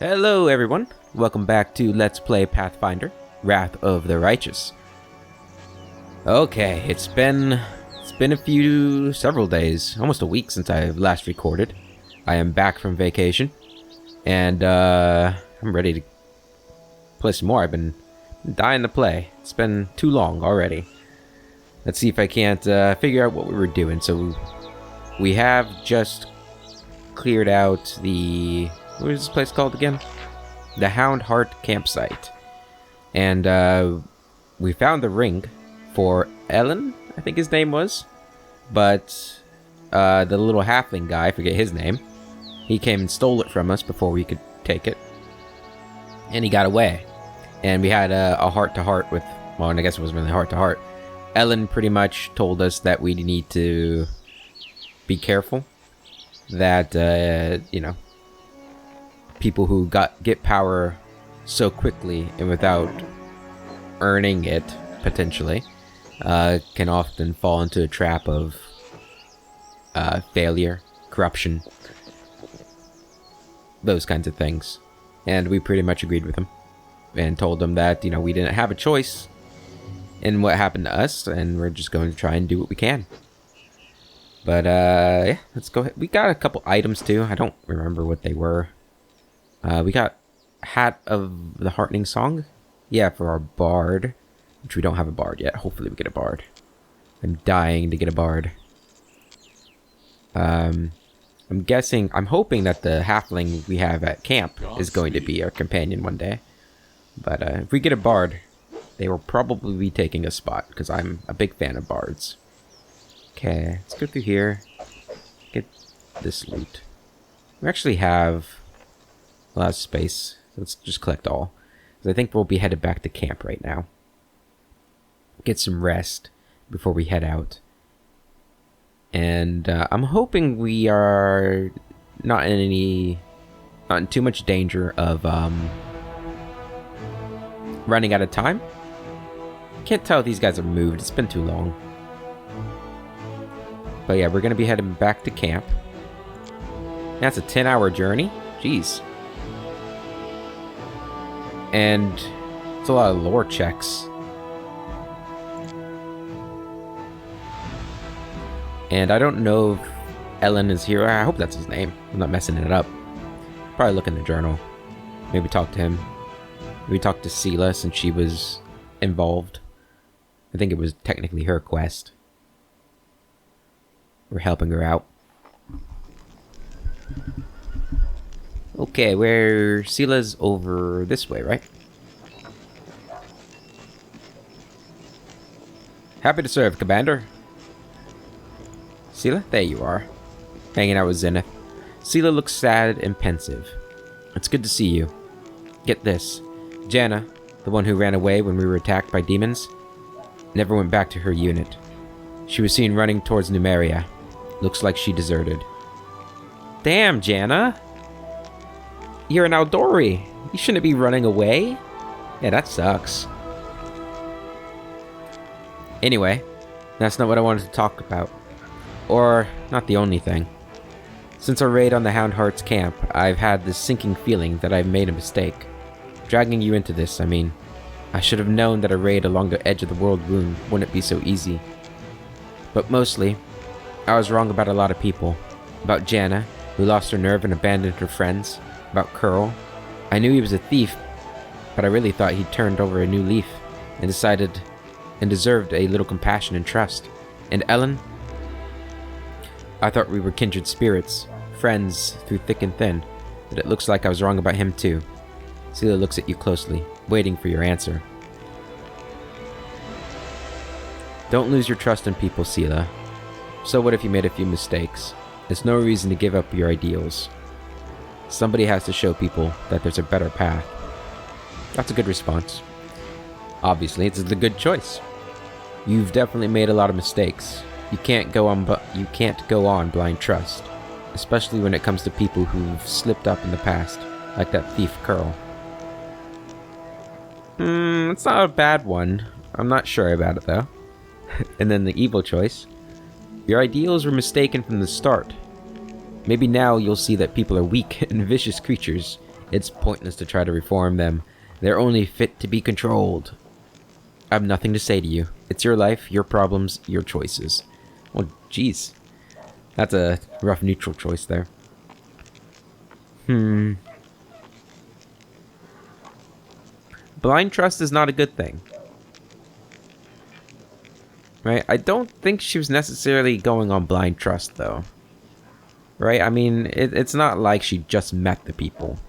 Hello everyone, welcome back to Let's Play Pathfinder, Wrath of the Righteous. Okay, it's been several days, almost a week since I've last recorded. I am back from vacation, and I'm ready to play some more. I've been dying to play. It's been too long already. Let's see if I can't figure out what we were doing. So we have just cleared out the... what is this place called again? The Hound Heart Campsite. And we found the ring for Ellen, I think his name was. But the little halfling guy, I forget his name, he came and stole it from us before we could take it. And he got away. And we had a heart-to-heart with... well, I guess it wasn't really heart-to-heart. Ellen pretty much told us that we need to be careful. That, you know, people who get power so quickly and without earning it, potentially, can often fall into a trap of failure, corruption, those kinds of things. And we pretty much agreed with him and told him that, you know, we didn't have a choice in what happened to us, and we're just going to try and do what we can. But, yeah, let's go ahead. We got a couple items, too. I don't remember what they were. We got Hat of the Heartening Song. Yeah, for our bard. Which we don't have a bard yet. Hopefully we get a bard. I'm dying to get a bard. I'm guessing... I'm hoping that the halfling we have at camp is going to be our companion one day. But, if we get a bard, they will probably be taking a spot. Because I'm a big fan of bards. Okay, let's go through here. Get this loot. We actually have a lot of space. Let's just collect all. Because I think we'll be headed back to camp right now. Get some rest before we head out. And I'm hoping we are not in too much danger of running out of time. Can't tell if these guys have moved. It's been too long. But yeah, we're going to be heading back to camp. That's a 10-hour journey. Jeez. And it's a lot of lore checks. And I don't know if Ellen is here. I hope that's his name. I'm not messing it up. Probably look in the journal. Maybe talk to him. Maybe talk to Sela since she was involved. I think it was technically her quest. We're helping her out. Okay, where Sela's over this way, right? Happy to serve, Commander. Sela, there you are. Hanging out with Zenith. Sela looks sad and pensive. It's good to see you. Get this. Janna, the one who ran away when we were attacked by demons, never went back to her unit. She was seen running towards Numeria. Looks like she deserted. Damn, Janna. You're an Aldori. You shouldn't be running away. Yeah, that sucks. Anyway, that's not what I wanted to talk about. Or, not the only thing. Since our raid on the Hound Heart's camp, I've had this sinking feeling that I've made a mistake. Dragging you into this, I mean. I should have known that a raid along the edge of the world wound wouldn't be so easy. But mostly, I was wrong about a lot of people. About Janna, who lost her nerve and abandoned her friends. About Curl. I knew he was a thief, but I really thought he'd turned over a new leaf and deserved a little compassion and trust. And Ellen? I thought we were kindred spirits, friends through thick and thin, but it looks like I was wrong about him too. Sela looks at you closely, waiting for your answer. Don't lose your trust in people, Sela. So what if you made a few mistakes? There's no reason to give up your ideals. Somebody has to show people that there's a better path. That's a good response. Obviously, it's the good choice. You've definitely made a lot of mistakes. You can't go on blind trust, especially when it comes to people who've slipped up in the past, like that thief Curl. It's not a bad one. I'm not sure about it though. And then the evil choice. Your ideals were mistaken from the start. Maybe now you'll see that people are weak and vicious creatures, It's pointless to try to reform them. They're only fit to be controlled. I have nothing to say to you. It's your life, your problems, your choices. Well, jeez. That's a rough neutral choice there. Blind trust is not a good thing. Right? I don't think she was necessarily going on blind trust, though. Right? I mean, it's not like she just met the people.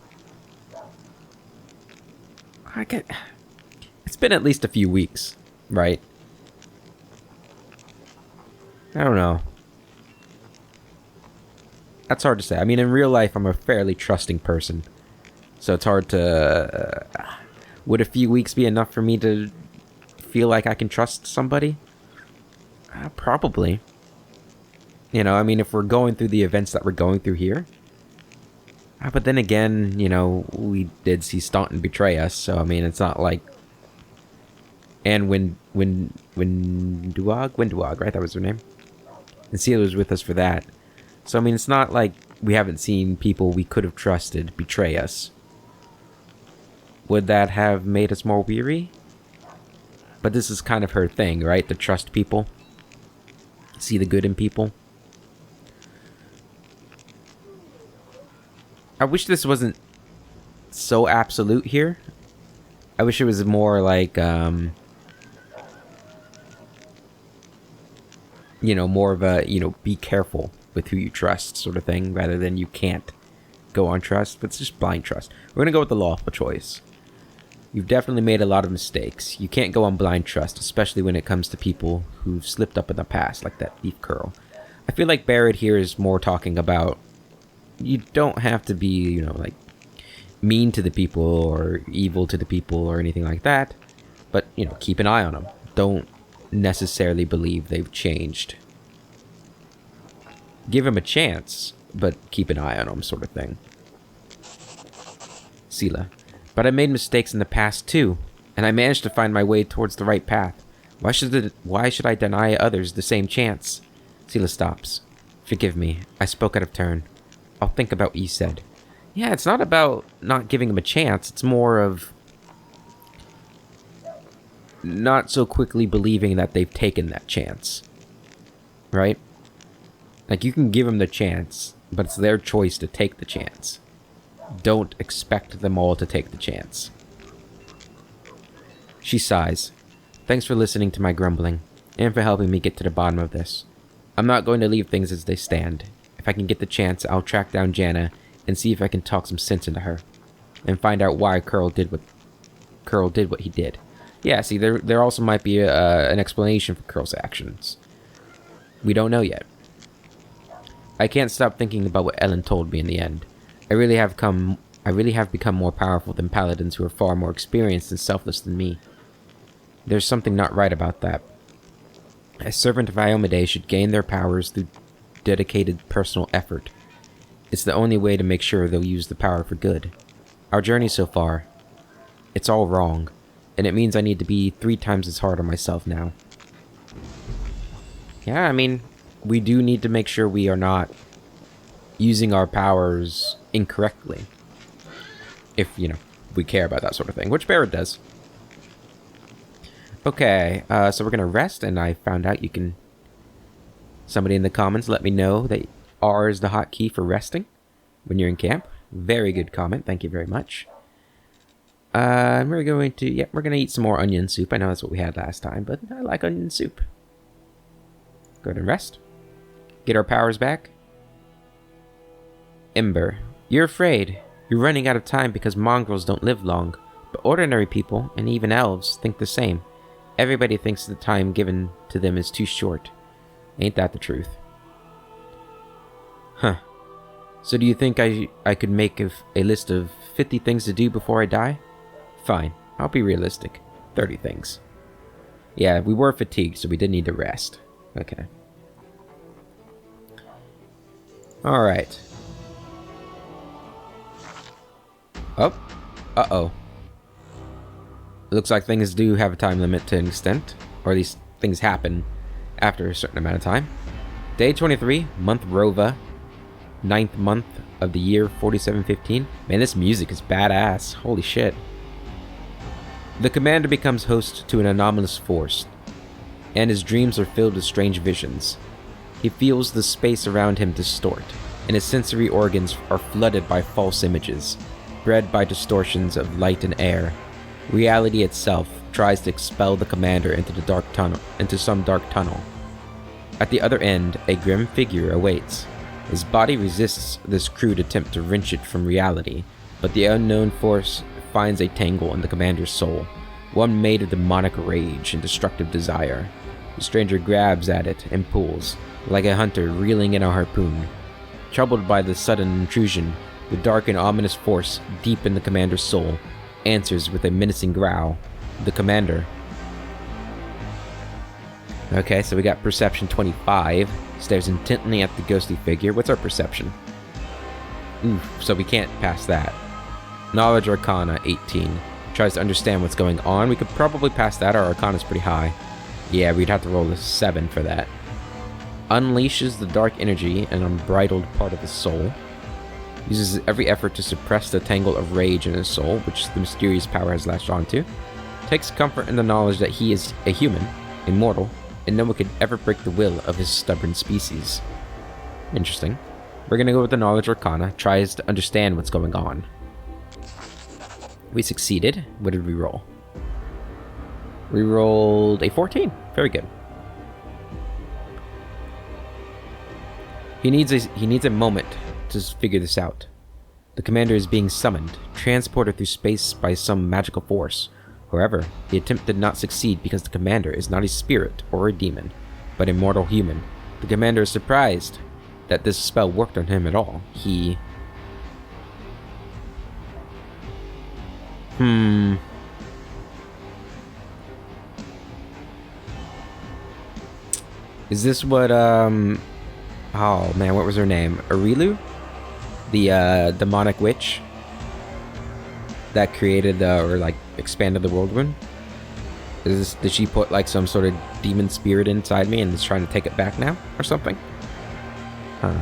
It's been at least a few weeks, right? I don't know. That's hard to say. I mean, in real life, I'm a fairly trusting person. So it's hard to... would a few weeks be enough for me to feel like I can trust somebody? Probably. You know, I mean, if we're going through the events that we're going through here. But then again, you know, we did see Staunton betray us, so I mean, it's not like... And Winduag, right? That was her name? And Seal was with us for that. So, I mean, it's not like we haven't seen people we could have trusted betray us. Would that have made us more weary? But this is kind of her thing, right? To trust people. See the good in people. I wish this wasn't so absolute here. I wish it was more like, you know, more of a, you know, be careful with who you trust sort of thing, rather than you can't go on trust. But it's just blind trust. We're going to go with the lawful choice. You've definitely made a lot of mistakes. You can't go on blind trust, especially when it comes to people who've slipped up in the past, like that thief Curl. I feel like Barrett here is more talking about you don't have to be, you know, like mean to the people or evil to the people or anything like that. But, you know, keep an eye on them. Don't necessarily believe they've changed. Give them a chance, but keep an eye on them, sort of thing. Sela. But I made mistakes in the past too, and I managed to find my way towards the right path. Why should I deny others the same chance? Sela stops. Forgive me, I spoke out of turn. I'll think about what you said. Yeah, it's not about not giving them a chance, it's more of not so quickly believing that they've taken that chance. Right? Like, you can give them the chance, but it's their choice to take the chance. Don't expect them all to take the chance. She sighs. Thanks for listening to my grumbling, and for helping me get to the bottom of this. I'm not going to leave things as they stand. If I can get the chance, I'll track down Janna and see if I can talk some sense into her, and find out why Curl did what he did. Yeah, see, there also might be an explanation for Curl's actions. We don't know yet. I can't stop thinking about what Ellen told me in the end. I really have become more powerful than paladins who are far more experienced and selfless than me. There's something not right about that. A servant of Iomedae should gain their powers through dedicated personal effort. It's the only way to make sure they'll use the power for good. Our journey so far, it's all wrong, and it means I need to be 3 times as hard on myself now. Yeah, I mean, we do need to make sure we are not using our powers incorrectly. If, you know, we care about that sort of thing, which Barrett does. Okay, so we're gonna rest, and I found out you can... Somebody in the comments let me know that R is the hotkey for resting when you're in camp. Very good comment, thank you very much. We're going to, we're gonna eat some more onion soup. I know that's what we had last time, but I like onion soup. Go ahead and rest. Get our powers back. Ember, you're afraid. You're running out of time because mongrels don't live long, but ordinary people, and even elves, think the same. Everybody thinks the time given to them is too short. Ain't that the truth? Huh. So do you think I could make a list of 50 things to do before I die? Fine, I'll be realistic. 30 things. Yeah, we were fatigued, so we did need to rest. Okay. Alright. Oh. Uh-oh. Looks like things do have a time limit to an extent. Or at least things happen after a certain amount of time. Day 23, month Rova. 9th month of the year 4715. Man, this music is badass. Holy shit. The commander becomes host to an anomalous force, and his dreams are filled with strange visions. He feels the space around him distort, and his sensory organs are flooded by false images, bred by distortions of light and air. Reality itself tries to expel the commander into some dark tunnel. At the other end, a grim figure awaits. His body resists this crude attempt to wrench it from reality, but the unknown force finds a tangle in the commander's soul, one made of demonic rage and destructive desire. The stranger grabs at it and pulls, like a hunter reeling in a harpoon. Troubled by the sudden intrusion, the dark and ominous force deep in the commander's soul answers with a menacing growl. The commander. Okay, so we got perception 25. Stares intently at the ghostly figure. What's our perception? Oof, so we can't pass that. Knowledge Arcana 18. Tries to understand what's going on. We could probably pass that. Our Arcana's pretty high. Yeah, we'd have to roll a 7 for that. Unleashes the dark energy, an unbridled part of his soul. Uses every effort to suppress the tangle of rage in his soul, which the mysterious power has latched onto. Takes comfort in the knowledge that he is a human, immortal, and no one could ever break the will of his stubborn species. Interesting. We're gonna go with the Knowledge Arcana. Tries to understand what's going on. We succeeded. What did we roll? We rolled a 14. Very good. He needs a moment to figure this out. The commander is being summoned, transported through space by some magical force. However, the attempt did not succeed because the commander is not a spirit or a demon, but a mortal human. The commander is surprised that this spell worked on him at all. He... Is this what, Oh man, what was her name? Arilu? The, demonic witch that created, or like, expanded the whirlwind? Did she put, like, some sort of demon spirit inside me and is trying to take it back now? Or something? Huh.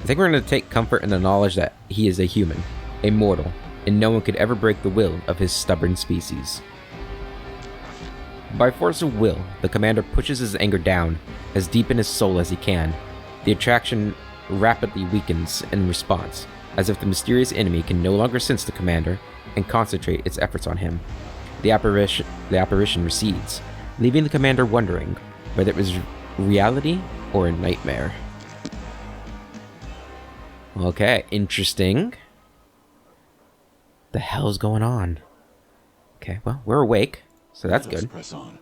I think we're going to take comfort in the knowledge that he is a human, a mortal, and no one could ever break the will of his stubborn species. By force of will, the commander pushes his anger down as deep in his soul as he can. The attraction rapidly weakens in response, as if the mysterious enemy can no longer sense the commander and concentrate its efforts on him. The apparition recedes, leaving the commander wondering whether it was reality or a nightmare. Okay, interesting. The hell's going on? Okay, well, we're awake, so that's good. Press on.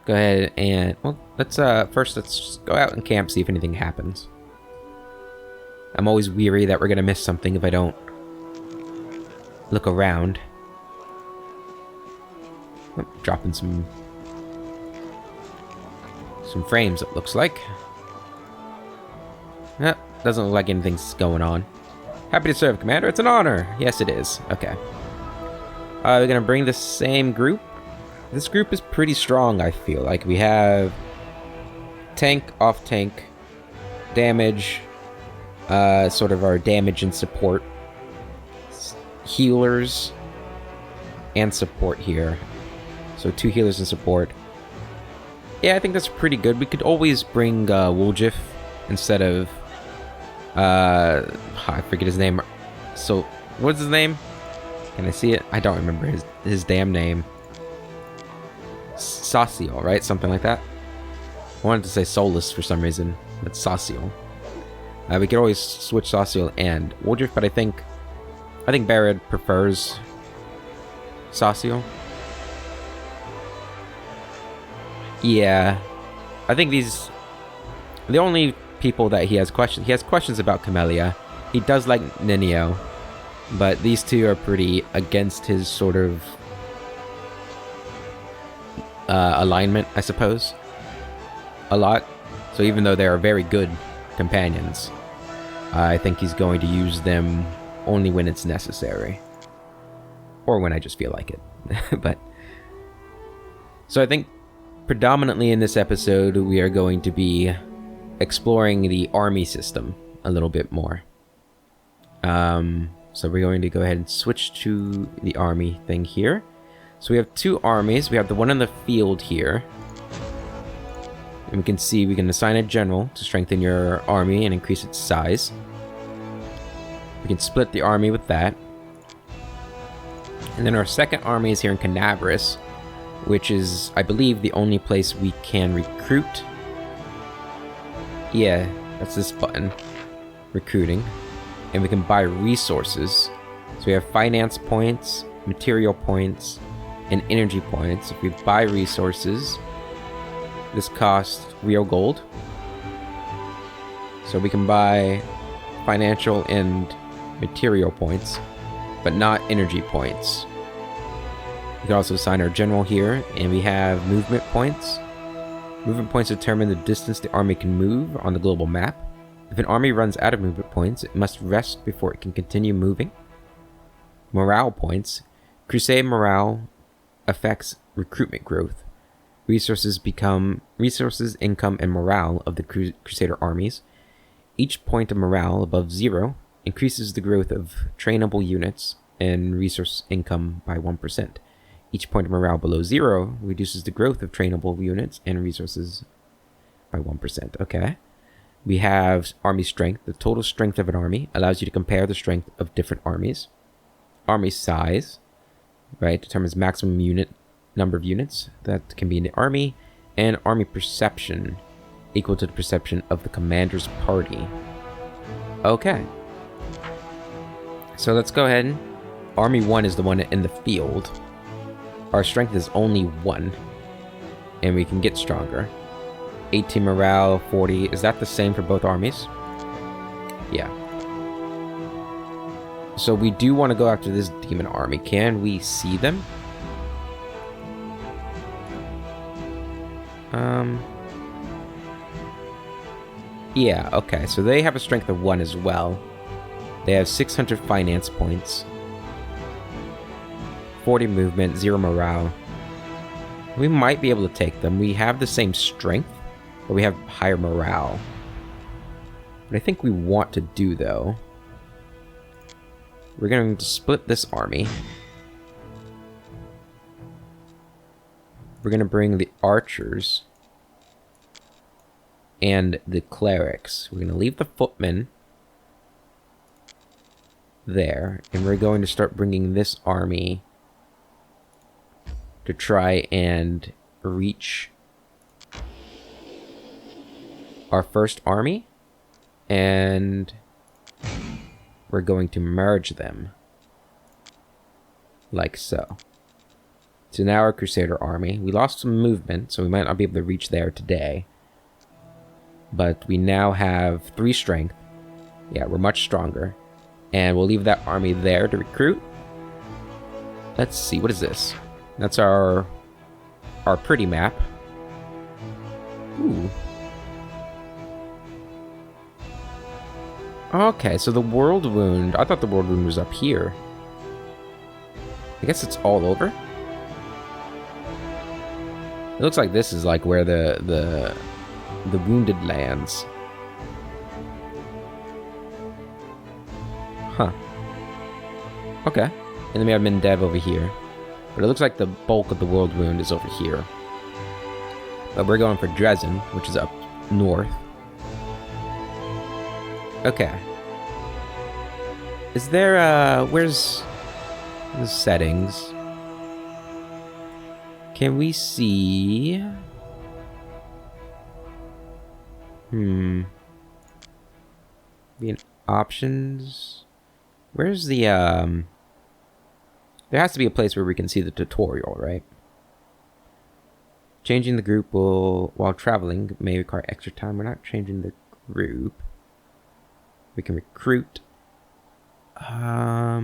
Go ahead and, well, let's just go out and camp, see if anything happens. I'm always weary that we're gonna miss something if I don't look around. Oh, dropping some frames, it looks like. Doesn't look like anything's going on. Happy to serve, Commander. It's an honor. Yes, it is. Okay. We're gonna bring the same group. This group is pretty strong, I feel like. We have tank, off tank, damage, sort of our damage and support, healers, and support here. So 2 healers and support. Yeah, I think that's pretty good. We could always bring Woljif instead of I forget his name. So what's his name? Can I see it? I don't remember his damn name. Saciel, right? Something like that. I wanted to say Solus for some reason. That's Saciel. We could always switch Saciel and Woljif, but I think Barad prefers Saciel. Yeah, I think the only people that he has questions about Camellia. He does like Ninio, but these two are pretty against his sort of alignment, I suppose, a lot. So even though they are very good companions, I think he's going to use them only when it's necessary, or when I just feel like it. But so I think predominantly in this episode we are going to be exploring the army system a little bit more. So we're going to go ahead and switch to the army thing here. So we have two armies. We have the one in the field here. And we can see we can assign a general to strengthen your army and increase its size. We can split the army with that. And then our second army is here in Canaveras, which is, I believe, the only place we can recruit. Yeah, that's this button. Recruiting. And we can buy resources. So we have finance points, material points, and energy points. If we buy resources, this costs real gold. So we can buy financial and material points, but not energy points. We can also assign our general here, and we have movement points. Movement points determine the distance the army can move on the global map. If an army runs out of movement points, it must rest before it can continue moving. Morale points. Crusade morale affects recruitment growth. Resources, income, and morale of the Crusader armies. Each point of morale above 0 increases the growth of trainable units and resource income by 1%. Each point of morale below 0 reduces the growth of trainable units and resources by 1%. Okay. We have army strength. The total strength of an army allows you to compare the strength of different armies. Army size, right, determines maximum number of units that can be in the army. And army perception, equal to the perception of the commander's party. Okay. So let's go ahead. Army 1 is the one in the field. Our strength is only 1. And we can get stronger. 18 morale, 40. Is that the same for both armies? Yeah. So we do want to go after this demon army. Can we see them? Yeah, okay. So they have a strength of 1 as well. They have 600 finance points. 40 movement, 0 morale. We might be able to take them. We have the same strength, but we have higher morale. What I think we want to do, though, we're going to split this army. We're going to bring the archers and the clerics. We're going to leave the footmen there, and we're going to start bringing this army to try and reach our first army, and we're going to merge them like so. So now our Crusader army, we lost some movement, so we might not be able to reach there today, but we now have 3 strength. Yeah, we're much stronger, and we'll leave that army there to recruit. Let's see, what is this? That's our pretty map. Ooh. Okay, so the world wound. I thought the world wound was up here. I guess it's all over. It looks like this is like where the wounded lands. Huh. Okay. And then we have Mendev over here. But it looks like the bulk of the world wound is over here. But we're going for Dresden, which is up north. Okay. Is there, where's the settings? Can we see? Be in options. Where's the, there has to be a place where we can see the tutorial, right? Changing the group while traveling may require extra time. We're not changing the group. We can recruit. I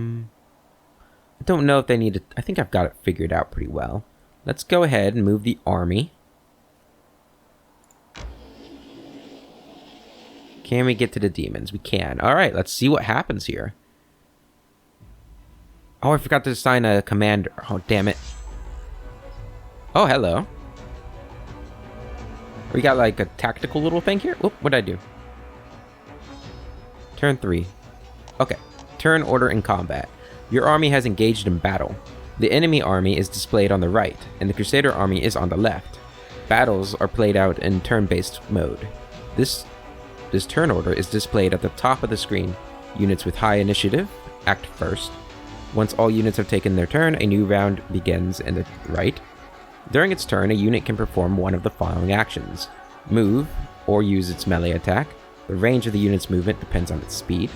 don't know if they need to... I think I've got it figured out pretty well. Let's go ahead and move the army. Can we get to the demons? We can. Alright, let's see what happens here. Oh, I forgot to assign a commander. Oh, damn it. Oh, hello. We got like a tactical little thing here. Oop, what'd I do? Turn 3. Okay. Turn order in combat. Your army has engaged in battle. The enemy army is displayed on the right, and the Crusader army is on the left. Battles are played out in turn-based mode. This turn order is displayed at the top of the screen. Units with high initiative act first. Once all units have taken their turn, a new round begins in the right. During its turn, a unit can perform one of the following actions. Move, or use its melee attack. The range of the unit's movement depends on its speed.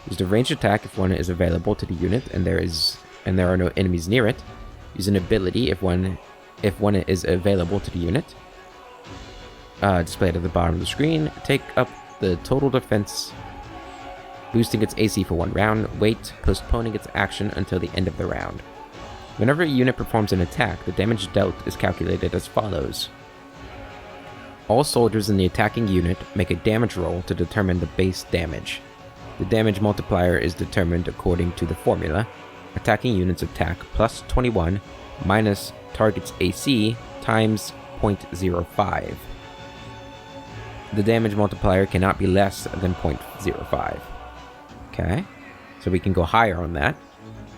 Use the ranged attack if one is available to the unit and there are no enemies near it. Use an ability if one is available to the unit. Displayed at the bottom of the screen. Take up the total defense, boosting its AC for 1 round. Wait, postponing its action until the end of the round. Whenever a unit performs an attack, the damage dealt is calculated as follows. All soldiers in the attacking unit make a damage roll to determine the base damage. The damage multiplier is determined according to the formula. Attacking units attack plus 21 minus target's AC times 0.05. The damage multiplier cannot be less than 0.05. Okay, so we can go higher on that.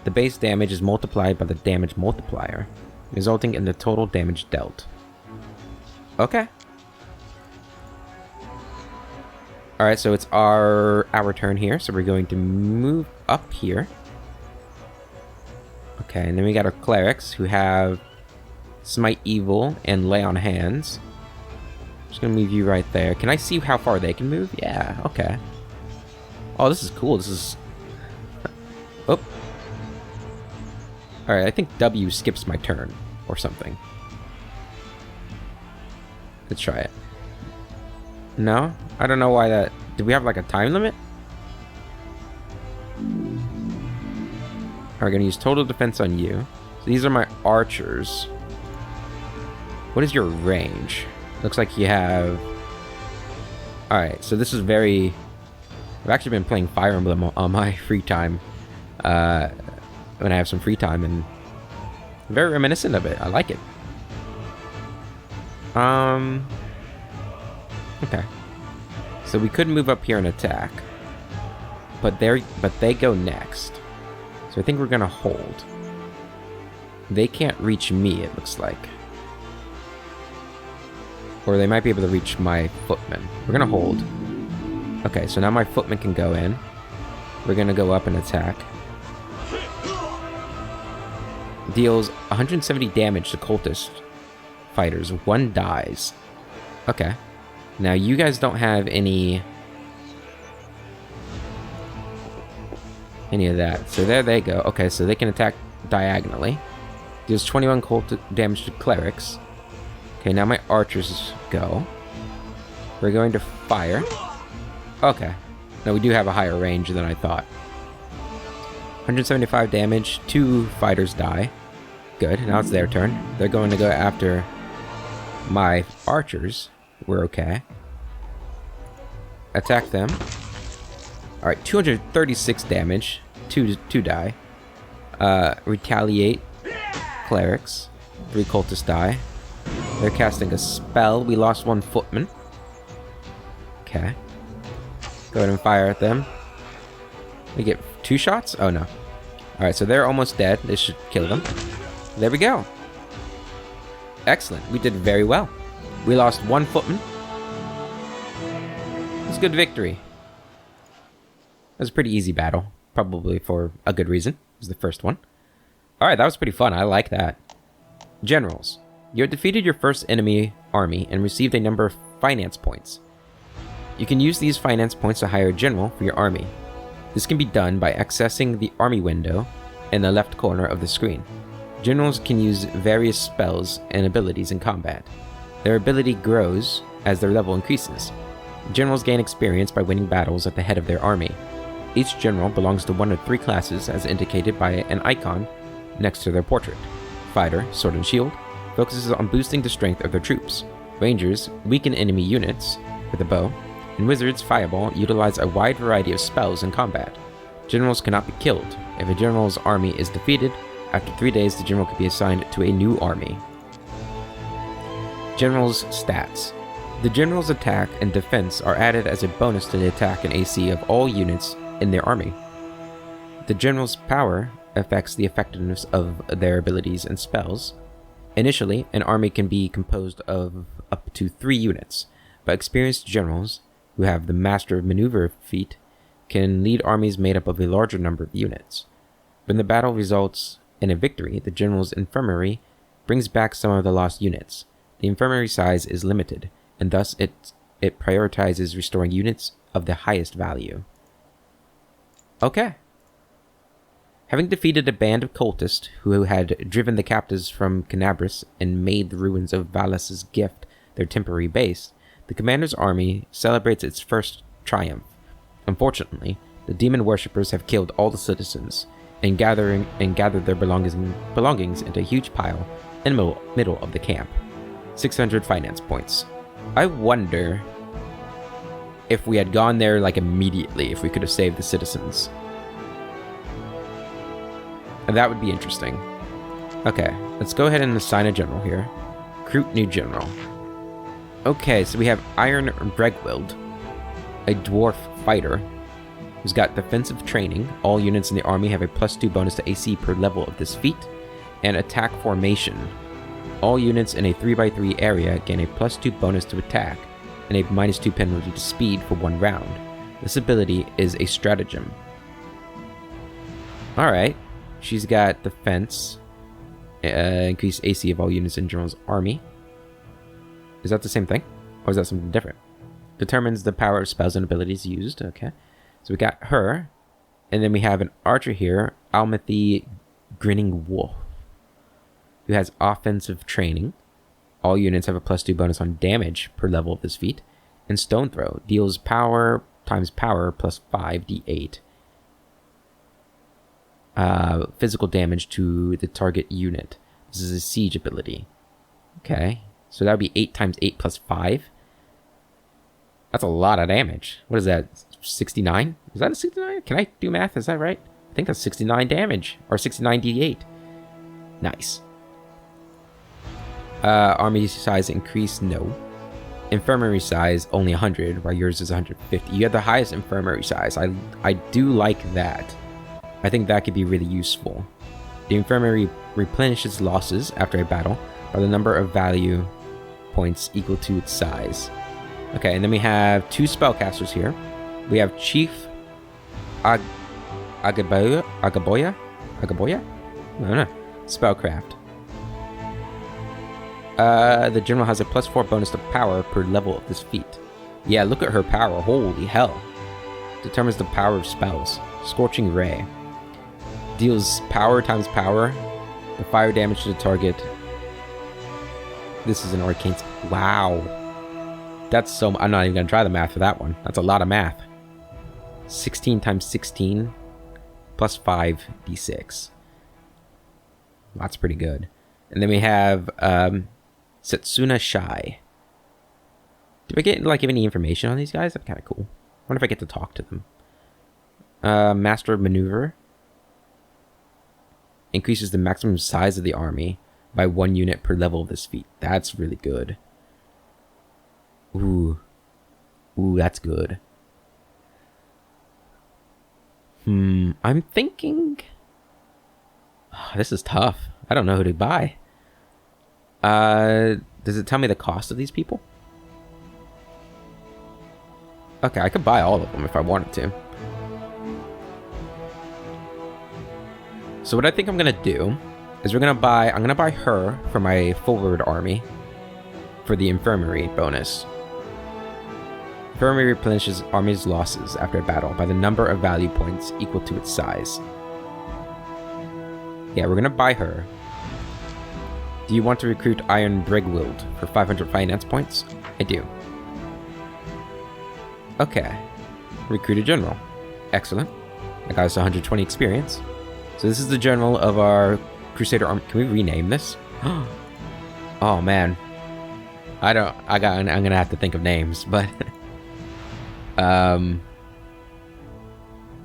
The base damage is multiplied by the damage multiplier, resulting in the total damage dealt. Okay. Alright, so it's our turn here, so we're going to move up here. Okay, and then we got our clerics, who have Smite Evil and Lay on Hands. Just gonna move you right there. Can I see how far they can move? Yeah, okay. Oh, this is cool. This is... Oh. Alright, I think W skips my turn, or something. Let's try it. No? I don't know why that... Do we have like a time limit? Alright, gonna use total defense on you. So these are my archers. What is your range? Looks like you have... Alright, so this is very... I've actually been playing Fire Emblem on my free time. When I have some free time, and very reminiscent of it. I like it. Okay. So we could move up here and attack. But they go next. So I think we're gonna hold. They can't reach me, it looks like. Or they might be able to reach my footmen. We're gonna hold. Okay, so now my footmen can go in. We're gonna go up and attack. Deals 170 damage to cultist fighters. 1 dies. Okay. Now you guys don't have any of that. So there they go. Okay, so they can attack diagonally. Deals 21 damage to clerics. Okay, now my archers go. We're going to fire. Okay. Now we do have a higher range than I thought. 175 damage. 2 fighters die. Good. Now it's their turn. They're going to go after my archers. We're okay. Attack them. Alright, 236 damage. 2 die. Retaliate. Clerics. 3 cultists die. They're casting a spell. We lost 1 footman. Okay. Go ahead and fire at them. We get 2 shots? Oh no. Alright, so they're almost dead. This should kill them. There we go. Excellent. We did very well. We lost 1 footman. It's a good victory. It was a pretty easy battle. Probably for a good reason. It was the first one. Alright, that was pretty fun. I like that. Generals. You have defeated your first enemy army and received a number of finance points. You can use these finance points to hire a general for your army. This can be done by accessing the army window in the left corner of the screen. Generals can use various spells and abilities in combat. Their ability grows as their level increases. Generals gain experience by winning battles at the head of their army. Each general belongs to one of 3 classes as indicated by an icon next to their portrait. Fighter, Sword and Shield, focuses on boosting the strength of their troops. Rangers weaken enemy units with a bow, and Wizards, Fireball, utilize a wide variety of spells in combat. Generals cannot be killed. If a general's army is defeated, after 3 days the general can be assigned to a new army. General's stats. The general's attack and defense are added as a bonus to the attack and AC of all units in their army. The general's power affects the effectiveness of their abilities and spells. Initially, an army can be composed of up to 3 units, but experienced generals, who have the Master of Maneuver feat, can lead armies made up of a larger number of units. When the battle results in a victory, the general's infirmary brings back some of the lost units. The infirmary size is limited, and thus it prioritizes restoring units of the highest value. Okay. Having defeated a band of cultists who had driven the captives from Canabris and made the ruins of Valus's gift their temporary base, the commander's army celebrates its first triumph. Unfortunately, the demon worshippers have killed all the citizens and gathered their belongings into a huge pile in the middle of the camp. 600 finance points. I wonder if we had gone there like immediately, if we could have saved the citizens. And that would be interesting. Okay, let's go ahead and assign a general here. Recruit new general. Okay, so we have Iron Bregwild, a dwarf fighter who's got defensive training. All units in the army have a +2 bonus to AC per level of this feat, and attack formation. All units in a 3x3 area gain a +2 bonus to attack and a -2 penalty to speed for 1 round. This ability is a stratagem. Alright, she's got defense, increased AC of all units in general's army. Is that the same thing? Or is that something different? Determines the power of spells and abilities used. Okay. So we got her. And then we have an archer here, Almathy Grinning Wolf, who has offensive training. All units have a +2 bonus on damage per level of this feat. And Stone Throw deals power times power plus 5d8. Physical damage to the target unit. This is a siege ability. Okay. So that would be 8 times 8 plus 5. That's a lot of damage. What is that? 69? Is that a 69? Can I do math? Is that right? I think that's 69 damage. Or 69 d8. Nice. Army size increase? No. Infirmary size only 100, while yours is 150. You have the highest infirmary size. I do like that. I think that could be really useful. The infirmary replenishes losses after a battle by the number of value points equal to its size. Okay, and then we have 2 spellcasters here. We have Chief Agaboya? I don't know. Spellcraft. The general has a +4 bonus to power per level of this feat. Yeah, look at her power. Holy hell. Determines the power of spells. Scorching Ray. Deals power times power. The fire damage to the target. This is an arcane. Wow. That's so... I'm not even going to try the math for that one. That's a lot of math. 16 times 16 plus 5d6. That's pretty good. And then we have Setsuna Shai. Do I get like any information on these guys? That's kind of cool. I wonder if I get to talk to them. Master of Maneuver. Increases the maximum size of the army by 1 unit per level of this feat. That's really good. Ooh, that's good. I'm thinking... this is tough. I don't know who to buy. Does it tell me the cost of these people? Okay, I could buy all of them if I wanted to. So what I think I'm gonna do is I'm gonna buy her for my forward army for the infirmary bonus. Infirmary replenishes army's losses after a battle by the number of value points equal to its size. Yeah, we're gonna buy her. Do you want to recruit Iron Bregwild for 500 finance points? I do. Okay. Recruit a general. Excellent. I got us 120 experience. So this is the general of our Crusader army. Can we rename this? Oh man. I'm gonna have to think of names, but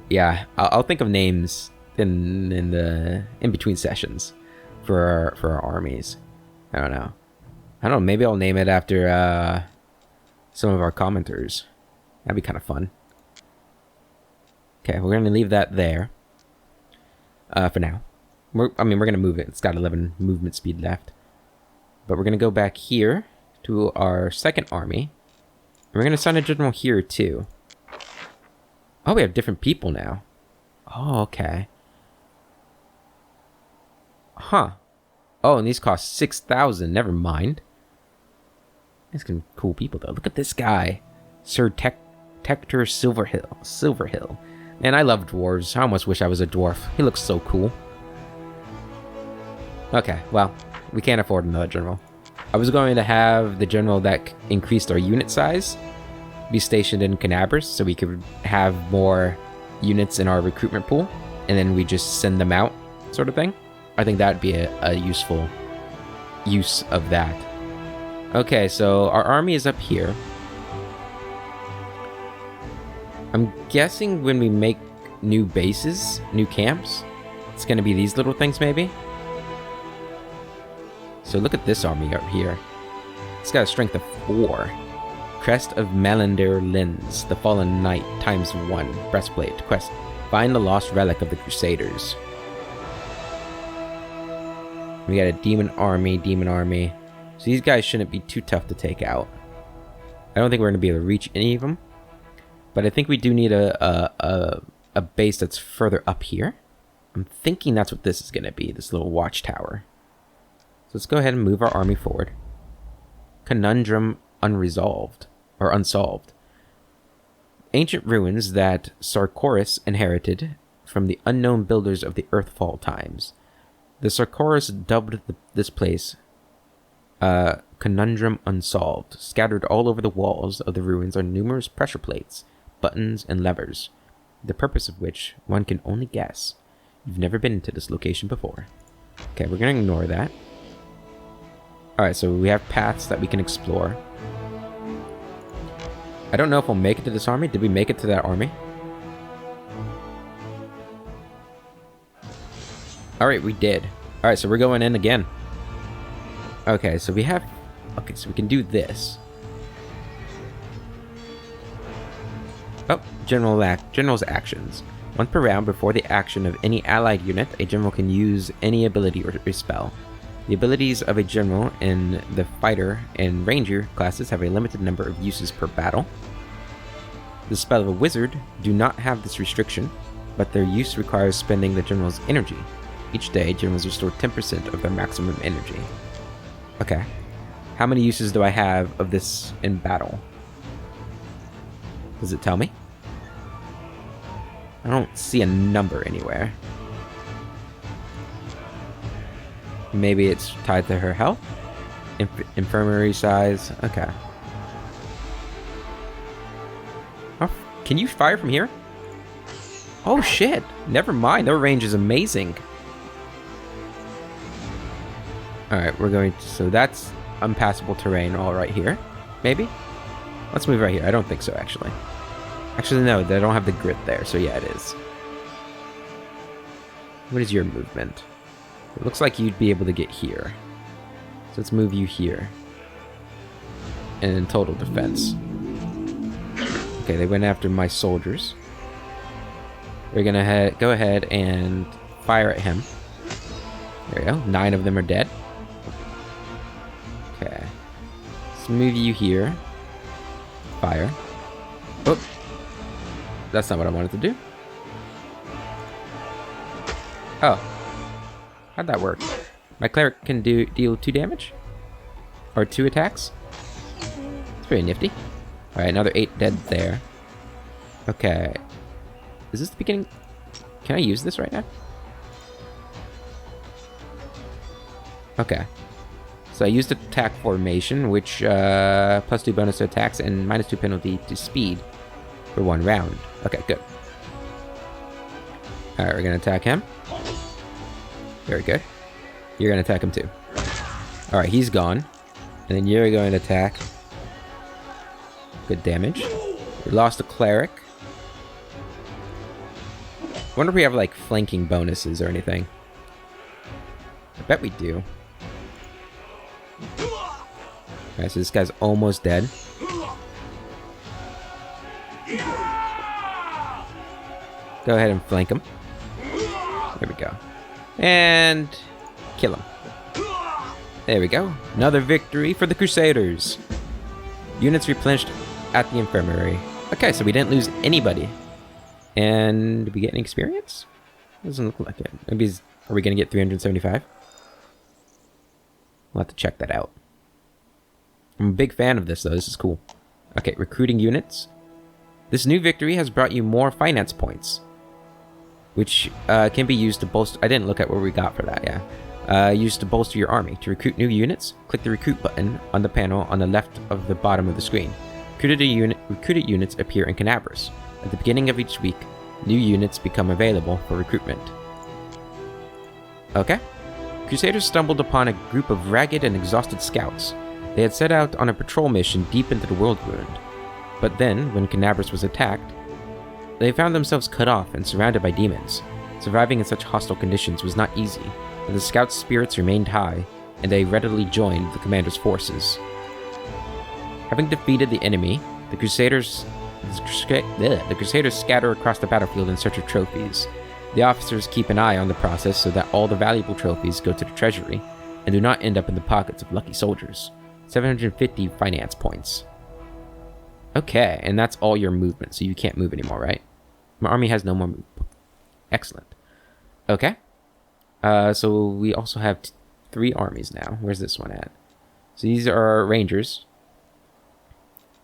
yeah, I'll think of names in between sessions for our armies. I don't know. Maybe I'll name it after some of our commenters. That'd be kind of fun. Okay, we're going to leave that there for now. We're going to move it. It's got 11 movement speed left. But we're going to go back here to our second army. And we're going to assign a general here, too. Oh, we have different people now. Oh, okay. Huh. Oh, and these cost 6,000. Never mind. These can cool people, though. Look at this guy. Sir Tector Silverhill. Man, I love dwarves. I almost wish I was a dwarf. He looks so cool. Okay, well, we can't afford another general. I was going to have the general that increased our unit size be stationed in Canabras so we could have more units in our recruitment pool, and then we just send them out, sort of thing. I think that'd be a useful use of that. Okay, so our army is up here. I'm guessing when we make new bases, new camps, it's going to be these little things, maybe? So look at this army up here. It's got a strength of 4. Crest of Melander Lens, the Fallen Knight, ×1. Breastplate. Quest. Find the lost relic of the Crusaders. We got a demon army. So these guys shouldn't be too tough to take out. I don't think we're going to be able to reach any of them. But I think we do need a base that's further up here. I'm thinking that's what this is going to be, this little watchtower. So let's go ahead and move our army forward. Conundrum unsolved. Ancient ruins that Sarkoris inherited from the unknown builders of the Earthfall times. The Sarkoris dubbed this place Conundrum Unsolved. Scattered all over the walls of the ruins are numerous pressure plates, buttons, and levers, the purpose of which one can only guess. You've never been to this location before. Okay, we're going to ignore that. Alright, so we have paths that we can explore. I don't know if we'll make it to this army. Did we make it to that army? Alright, we did. Alright, so we're going in again. Okay, so we have... Okay, so we can do this. Oh, General's actions. Once per round, before the action of any allied unit, a general can use any ability or spell. The abilities of a general in the fighter and ranger classes have a limited number of uses per battle. The spell of a wizard do not have this restriction, but their use requires spending the general's energy. Each day, generals restore 10% of their maximum energy. Okay. How many uses do I have of this in battle? Does it tell me? I don't see a number anywhere. Maybe it's tied to her health? Infirmary size? Okay. Oh, can you fire from here? Oh shit! Never mind, their range is amazing. Alright, we're going to... So that's unpassable terrain all right here. Maybe? Let's move right here. I don't think so, actually. Actually, no, they don't have the grit there, so yeah, it is. What is your movement? It looks like you'd be able to get here. So let's move you here. And in total defense. Okay, they went after my soldiers. We're gonna go ahead and fire at him. There we go. 9 of them are dead. Okay. Let's move you here. Fire. Oh. That's not what I wanted to do. Oh. How'd that work? My cleric can deal 2 damage? Or 2 attacks? It's pretty nifty. Alright, another 8 dead there. Okay. Is this the beginning? Can I use this right now? Okay. So I used attack formation, which +2 bonus to attacks and -2 penalty to speed for 1 round. Okay, good. Alright, we're gonna attack him. Very good. You're gonna attack him too. Alright, he's gone. And then you're going to attack. Good damage. We lost a cleric. I wonder if we have like flanking bonuses or anything. I bet we do. Alright, so this guy's almost dead. Go ahead and flank him. There we go. And kill him. There we go. Another victory for the Crusaders. Units replenished at the infirmary. Okay, so we didn't lose anybody. And did we get any experience? Doesn't look like it. Maybe are we going to get 375? We'll have to check that out. I'm a big fan of this, though. This is cool. Okay, recruiting units. This new victory has brought you more finance points, which can be used to bolster... I didn't look at what we got for that, yeah. Used to bolster your army. To recruit new units, click the recruit button on the panel on the left of the bottom of the screen. Recruited units appear in Canabras. At the beginning of each week, new units become available for recruitment. Okay. Crusaders stumbled upon a group of ragged and exhausted scouts. They had set out on a patrol mission deep into the world ruined. But then, when Canabras was attacked, they found themselves cut off and surrounded by demons. Surviving in such hostile conditions was not easy, but the scouts' spirits remained high, and they readily joined the commander's forces. Having defeated the enemy, the Crusaders scatter across the battlefield in search of trophies. The officers keep an eye on the process so that all the valuable trophies go to the treasury, and do not end up in the pockets of lucky soldiers. 750 finance points. Okay, and that's all your movement, so you can't move anymore, right? My army has no more movement. Excellent. Okay. So we also have 3 armies now. Where's this one at? So these are our rangers.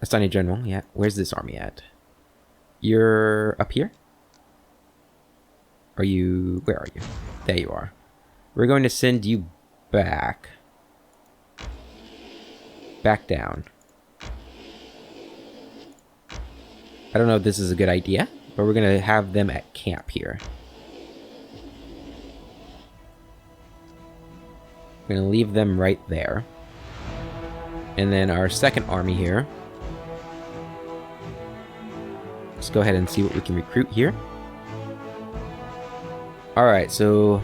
Astani General, yeah. Where's this army at? You're up here? Are you... Where are you? There you are. We're going to send you back. Back down. I don't know if this is a good idea, but we're going to have them at camp here. We're going to leave them right there. And then our second army here. Let's go ahead and see what we can recruit here. Alright, so...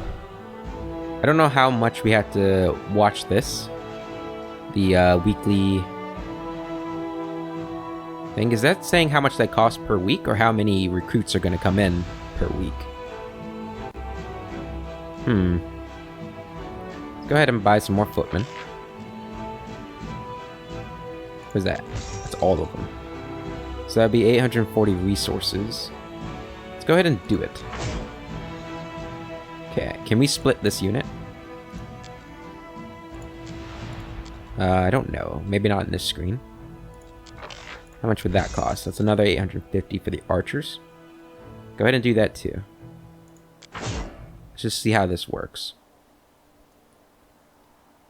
I don't know how much we have to watch this. The weekly... thing. Is that saying how much they cost per week, or how many recruits are going to come in per week? Let's go ahead and buy some more footmen. What's that? That's all of them. So that'd be 840 resources. Let's go ahead and do it. Okay, can we split this unit? I don't know. Maybe not in this screen. How much would that cost? That's another 850 for the archers. Go ahead and do that too. Let's just see how this works.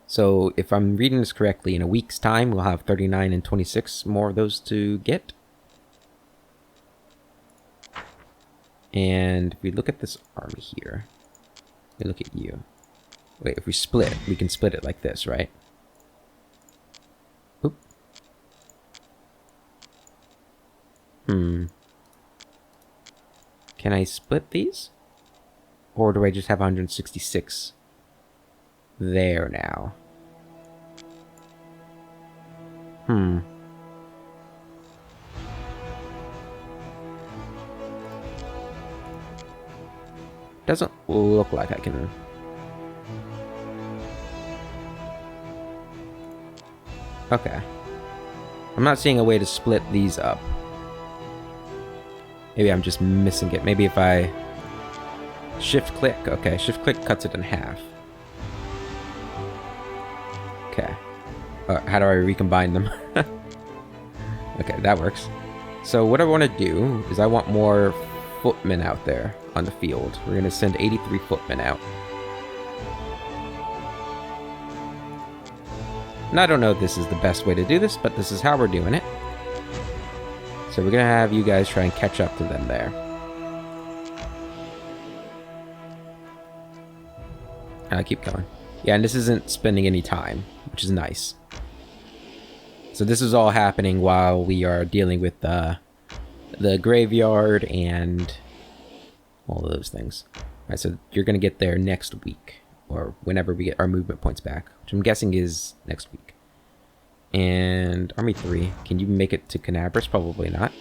So if I'm reading this correctly, in a week's time, we'll have 39 and 26 more of those to get. And if we look at this army here, we look at you. Wait, if we split, we can split it like this, right? Oop. Can I split these? Or do I just have 166 there now? Doesn't look like I can... Okay. I'm not seeing a way to split these up. Maybe I'm just missing it. Maybe if I... shift click. Okay, shift click cuts it in half. Okay. How do I recombine them? Okay, that works. So what I want to do is I want more footmen out there on the field. We're going to send 83 footmen out. And I don't know if this is the best way to do this, but this is how we're doing it. So we're going to have you guys try and catch up to them there. Keep going. Yeah, and this isn't spending any time, which is nice. So this is all happening while we are dealing with the graveyard and all of those things. Alright, so you're going to get there next week, or whenever we get our movement points back, which I'm guessing is next week. And Army 3, can you make it to Canabras? Probably not.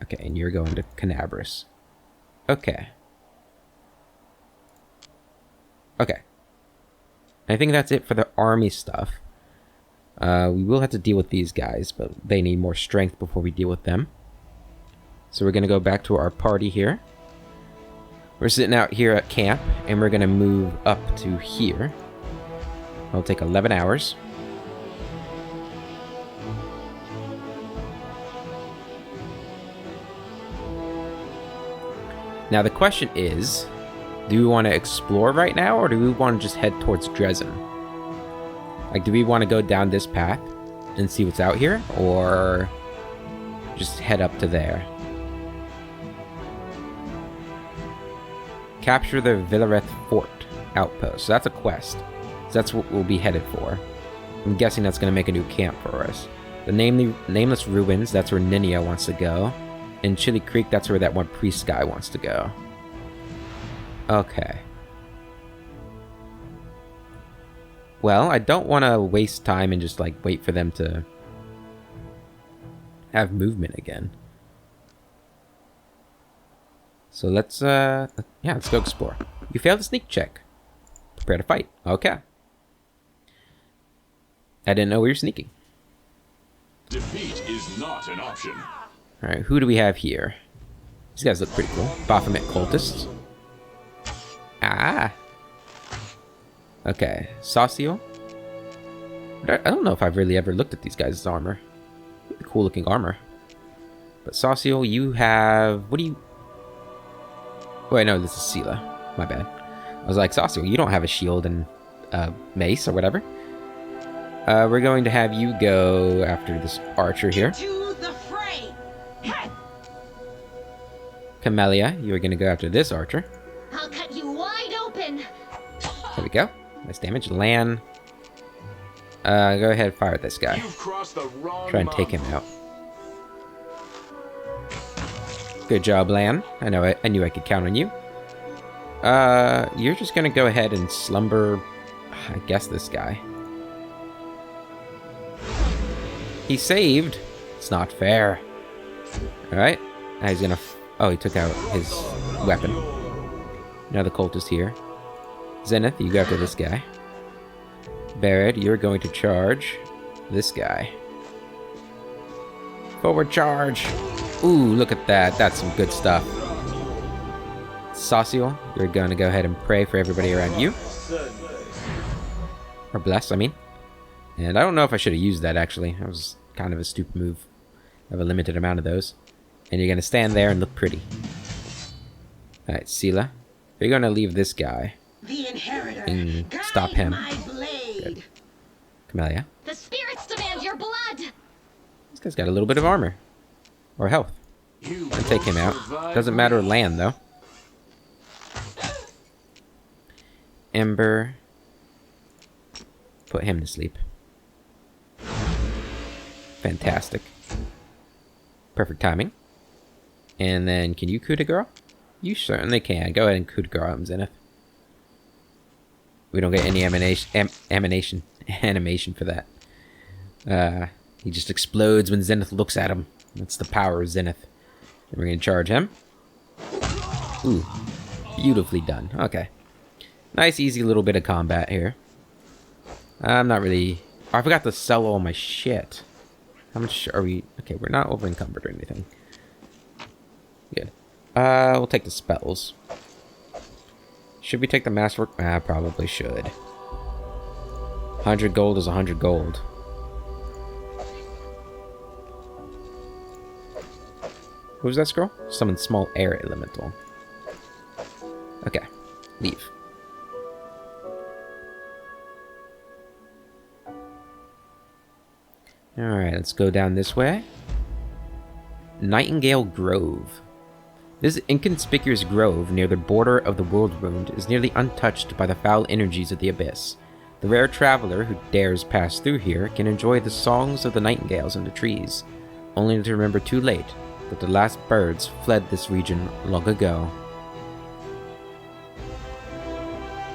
Okay, and you're going to Canabras. Okay. Okay. I think that's it for the army stuff. We will have to deal with these guys, but they need more strength before we deal with them. So we're going to go back to our party here. We're sitting out here at camp, and we're going to move up to here. It'll take 11 hours. Now the question is, do we want to explore right now, or do we want to just head towards Dresden? Like, do we want to go down this path and see what's out here, or just head up to there? Capture the Villareth Fort outpost. So that's a quest. So that's what we'll be headed for. I'm guessing that's going to make a new camp for us. The Nameless Ruins, that's where Ninia wants to go. And Chili Creek, that's where that one priest guy wants to go. Okay. Well, I don't want to waste time and just, like, wait for them to have movement again. So let's, yeah, let's go explore. You failed the sneak check. Prepare to fight. Okay. I didn't know we were sneaking. Defeat is not an option. Alright, who do we have here? These guys look pretty cool. Baphomet cultists. Ah! Okay, Sauciel. I don't know if I've really ever looked at these guys' armor. Cool looking armor. But Sauciel, you have... What do you... Wait, no, this is Sela. My bad. I was like, Sauciel, you don't have a shield and mace or whatever. We're going to have you go after this archer here. Camellia, you're going to go after this archer. I'll cut you wide open. There we go. Nice damage. Lan. Go ahead and fire at this guy. Try and take him out. Good job, Lan. I knew I could count on you. You're just gonna go ahead and slumber, I guess, this guy. He saved. It's not fair. Alright. Now he's gonna... Oh, he took out his weapon. Now the cultist here. Zenith, you go after this guy. Barrett, you're going to charge this guy. Forward charge! Ooh, look at that. That's some good stuff. Sauciel, you're going to go ahead and pray for everybody around you. Or bless, I mean. And I don't know if I should have used that, actually. That was kind of a stupid move. I have a limited amount of those. And you're going to stand there and look pretty. Alright, Sela. You're going to leave this guy. The inheritor. And stop him. My blade. Good. Camellia. The spirits demand your blood. This guy's got a little bit of armor. Or health. I'll take him out. Doesn't matter land, though. Ember. Put him to sleep. Fantastic. Perfect timing. And then, can you coup de grace? You certainly can. Go ahead and coup de grace him, Zenith. We don't get any animation for that. He just explodes when Zenith looks at him. That's the power of Zenith. And we're going to charge him. Ooh. Beautifully done. Okay. Nice, easy little bit of combat here. I'm not really... Oh, I forgot to sell all my shit. How much are we... Okay, we're not over encumbered or anything. Good. We'll take the spells. Should we take the masterwork? Probably should. 100 gold is 100 gold. What was that scroll? Summon small air elemental. Okay. Leave. Alright, let's go down this way. Nightingale Grove. This inconspicuous grove near the border of the world wound is nearly untouched by the foul energies of the abyss. The rare traveler who dares pass through here can enjoy the songs of the nightingales in the trees, only to remember too late that the last birds fled this region long ago.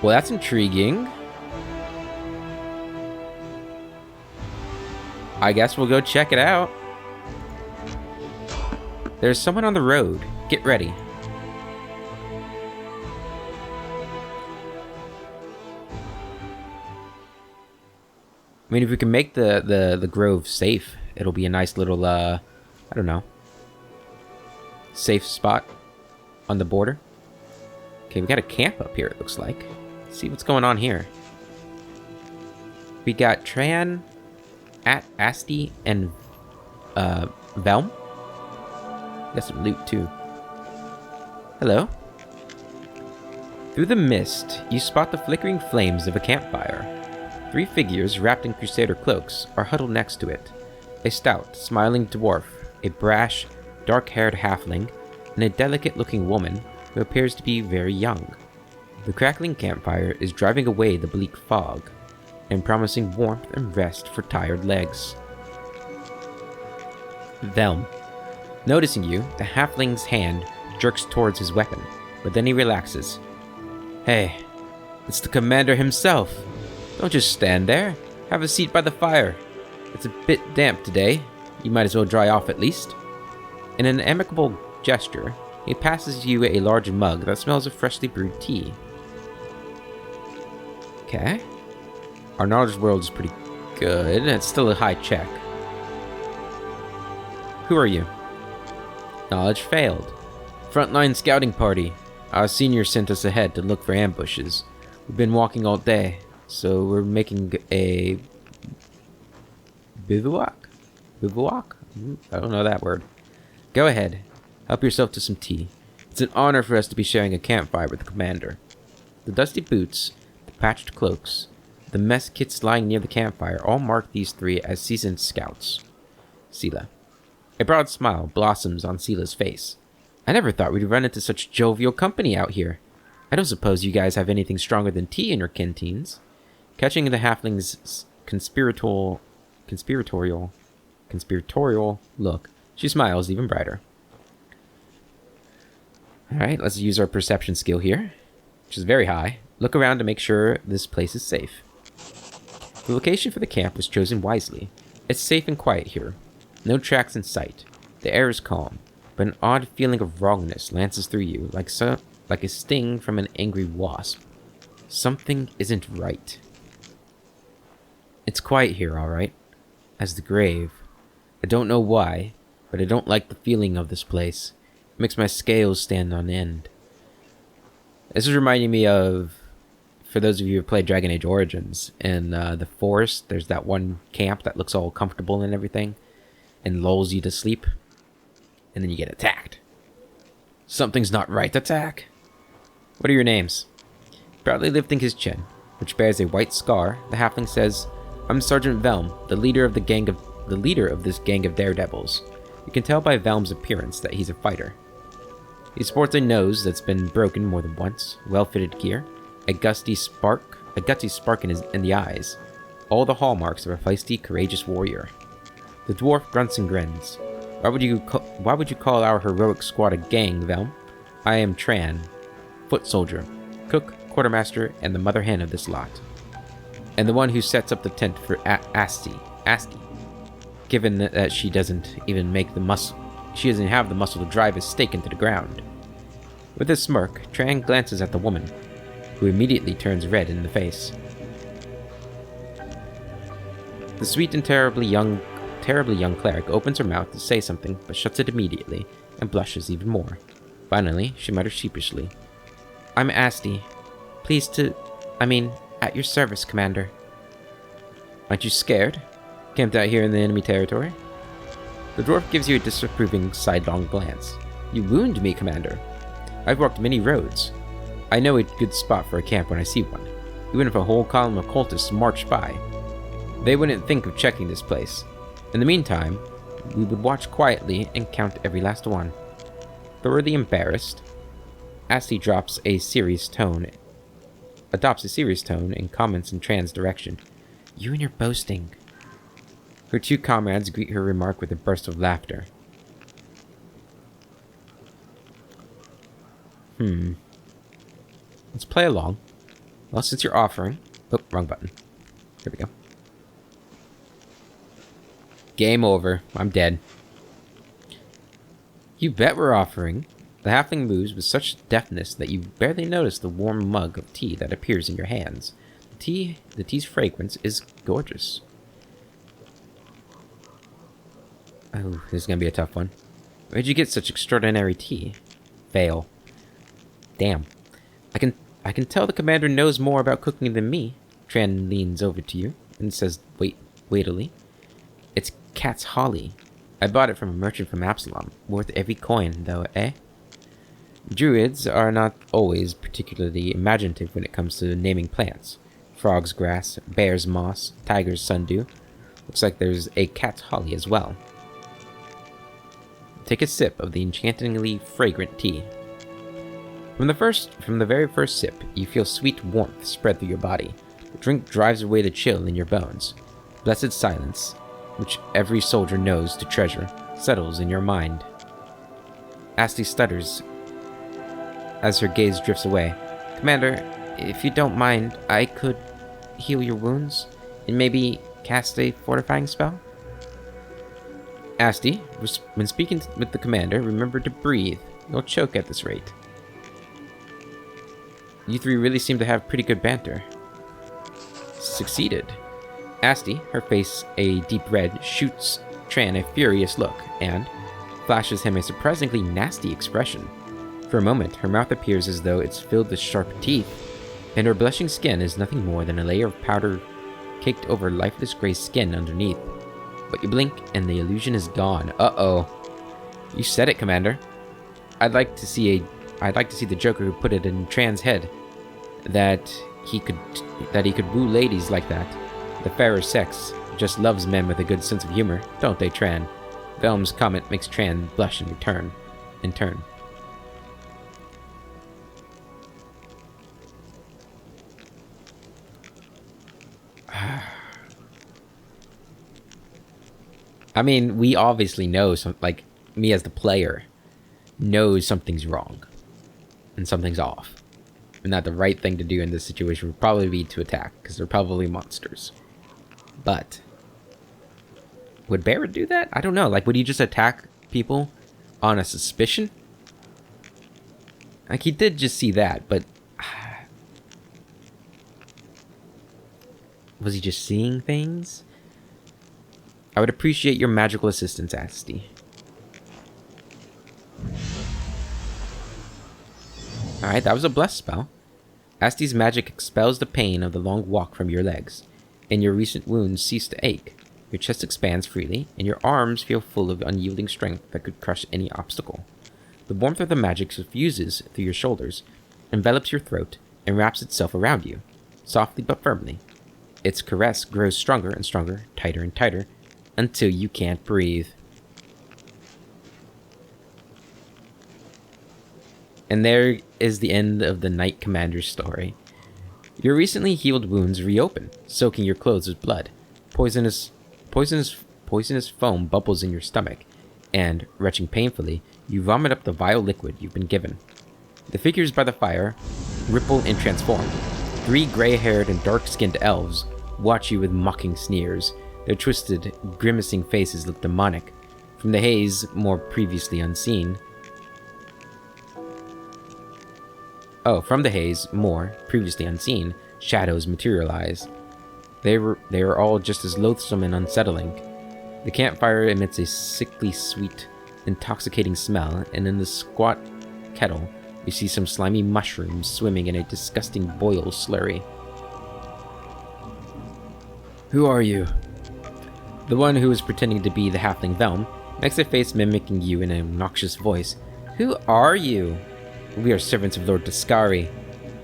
Well, that's intriguing. I guess we'll go check it out. There's someone on the road. Get ready. I mean, if we can make the grove safe, it'll be a nice little, I don't know, safe spot on the border. Okay, we got a camp up here, it looks like. Let's see what's going on here. We got Tran, Asti, and Velm. Got some loot, too. Hello. Through the mist, you spot the flickering flames of a campfire. 3 figures wrapped in crusader cloaks are huddled next to it. A stout, smiling dwarf, a brash, dark-haired halfling, and a delicate-looking woman who appears to be very young. The crackling campfire is driving away the bleak fog and promising warmth and rest for tired legs. Velm. Noticing you, the halfling's hand jerks towards his weapon, but then he relaxes. Hey, it's the commander himself. Don't just stand there. Have a seat by the fire. It's a bit damp today. You might as well dry off at least. In an amicable gesture, he passes you a large mug that smells of freshly brewed tea. Okay. Our knowledge world is pretty good. It's still a high check. Who are you? Knowledge failed. Frontline scouting party. Our senior sent us ahead to look for ambushes. We've been walking all day, so we're making a bivouac? Bivouac? I don't know that word. Go ahead. Help yourself to some tea. It's an honor for us to be sharing a campfire with the commander. The dusty boots, the patched cloaks, the mess kits lying near the campfire all mark these 3 as seasoned scouts. Sela. A broad smile blossoms on Sela's face. I never thought we'd run into such jovial company out here. I don't suppose you guys have anything stronger than tea in your canteens. Catching the halfling's conspiratorial look, she smiles even brighter. Alright, let's use our perception skill here, which is very high. Look around to make sure this place is safe. The location for the camp was chosen wisely. It's safe and quiet here. No tracks in sight. The air is calm, but an odd feeling of wrongness lances through you like a sting from an angry wasp. Something isn't right. It's quiet here, alright. As the grave. I don't know why, but I don't like the feeling of this place. It makes my scales stand on end. This is reminding me of, for those of you who played Dragon Age Origins, in the forest, there's that one camp that looks all comfortable and everything, and lulls you to sleep, and then you get attacked. Something's not right, attack. What are your names? Proudly lifting his chin, which bears a white scar, the halfling says, I'm Sergeant Velm, the leader of this gang of daredevils. You can tell by Velm's appearance that he's a fighter. He sports a nose that's been broken more than once, well-fitted gear, a gutsy spark in the eyes, all the hallmarks of a feisty, courageous warrior. The dwarf grunts and grins. Why would you call our heroic squad a gang, Velm? I am Tran, foot soldier, cook, quartermaster, and the mother hen of this lot. And the one who sets up the tent for Asti, given that she doesn't have the muscle to drive his stake into the ground. With a smirk, Tran glances at the woman, who immediately turns red in the face. The sweet and terribly young cleric opens her mouth to say something, but shuts it immediately, and blushes even more. Finally, she mutters sheepishly, I'm Asti. At your service, Commander. Aren't you scared? Camped out here in the enemy territory? The dwarf gives you a disapproving sidelong glance. You wound me, Commander. I've walked many roads. I know a good spot for a camp when I see one, even if a whole column of cultists marched by. They wouldn't think of checking this place. In the meantime, we would watch quietly and count every last one. Thoroughly embarrassed, Asti adopts a serious tone and comments in Tran's direction. You and your boasting. Her 2 comrades greet her remark with a burst of laughter. Let's play along. Well, since you're offering... Oh, wrong button. Here we go. Game over. I'm dead. You bet we're offering. The halfling moves with such deftness that you barely notice the warm mug of tea that appears in your hands. The tea's fragrance is gorgeous. Oh, this is gonna be a tough one. Where'd you get such extraordinary tea? Fail. Damn. I can tell the commander knows more about cooking than me. Tran leans over to you and says, weightily. It's cat's holly. I bought it from a merchant from Absalom. Worth every coin, though, eh? Druids are not always particularly imaginative when it comes to naming plants. Frog's grass, bear's moss, tiger's sundew. Looks like there's a cat's holly as well. Take a sip of the enchantingly fragrant tea. From the very first sip, you feel sweet warmth spread through your body. The drink drives away the chill in your bones. Blessed silence, which every soldier knows to treasure, settles in your mind. Asti stutters as her gaze drifts away. Commander, if you don't mind, I could heal your wounds and maybe cast a fortifying spell? Asti, when speaking with the commander, remember to breathe. You'll choke at this rate. You three really seem to have pretty good banter. Succeeded. Asti, her face a deep red, shoots Tran a furious look and flashes him a surprisingly nasty expression. For a moment, her mouth appears as though it's filled with sharp teeth, and her blushing skin is nothing more than a layer of powder caked over lifeless gray skin underneath. But you blink, and the illusion is gone. Uh-oh. You said it, Commander. I'd like to see the Joker who put it in Tran's head that he could woo ladies like that. The fairer sex just loves men with a good sense of humor, don't they, Tran? Velm's comment makes Tran blush in turn. I mean, we obviously know me as the player knows something's wrong and something's off, and that the right thing to do in this situation would probably be to attack because they're probably monsters. But would Barrett do that? I don't know. Like, would he just attack people on a suspicion? Like, he did just see that, but was he just seeing things? I would appreciate your magical assistance, Asti. Alright, that was a blessed spell. Asti's magic expels the pain of the long walk from your legs, and your recent wounds cease to ache. Your chest expands freely, and your arms feel full of unyielding strength that could crush any obstacle. The warmth of the magic suffuses through your shoulders, envelops your throat, and wraps itself around you, softly but firmly. Its caress grows stronger and stronger, tighter and tighter, until you can't breathe. And there is the end of the Knight Commander's story. Your recently healed wounds reopen, soaking your clothes with blood. Poisonous foam bubbles in your stomach, and, retching painfully, you vomit up the vile liquid you've been given. The figures by the fire ripple and transform. 3 gray-haired and dark-skinned elves watch you with mocking sneers. Their twisted, grimacing faces look demonic. From the haze, more previously unseen, shadows materialize. They are all just as loathsome and unsettling. The campfire emits a sickly sweet, intoxicating smell, and in the squat kettle, you see some slimy mushrooms swimming in a disgusting boil slurry. Who are you? The one who is pretending to be the halfling Velm makes a face mimicking you in an obnoxious voice. Who are you? We are servants of Lord Dascari,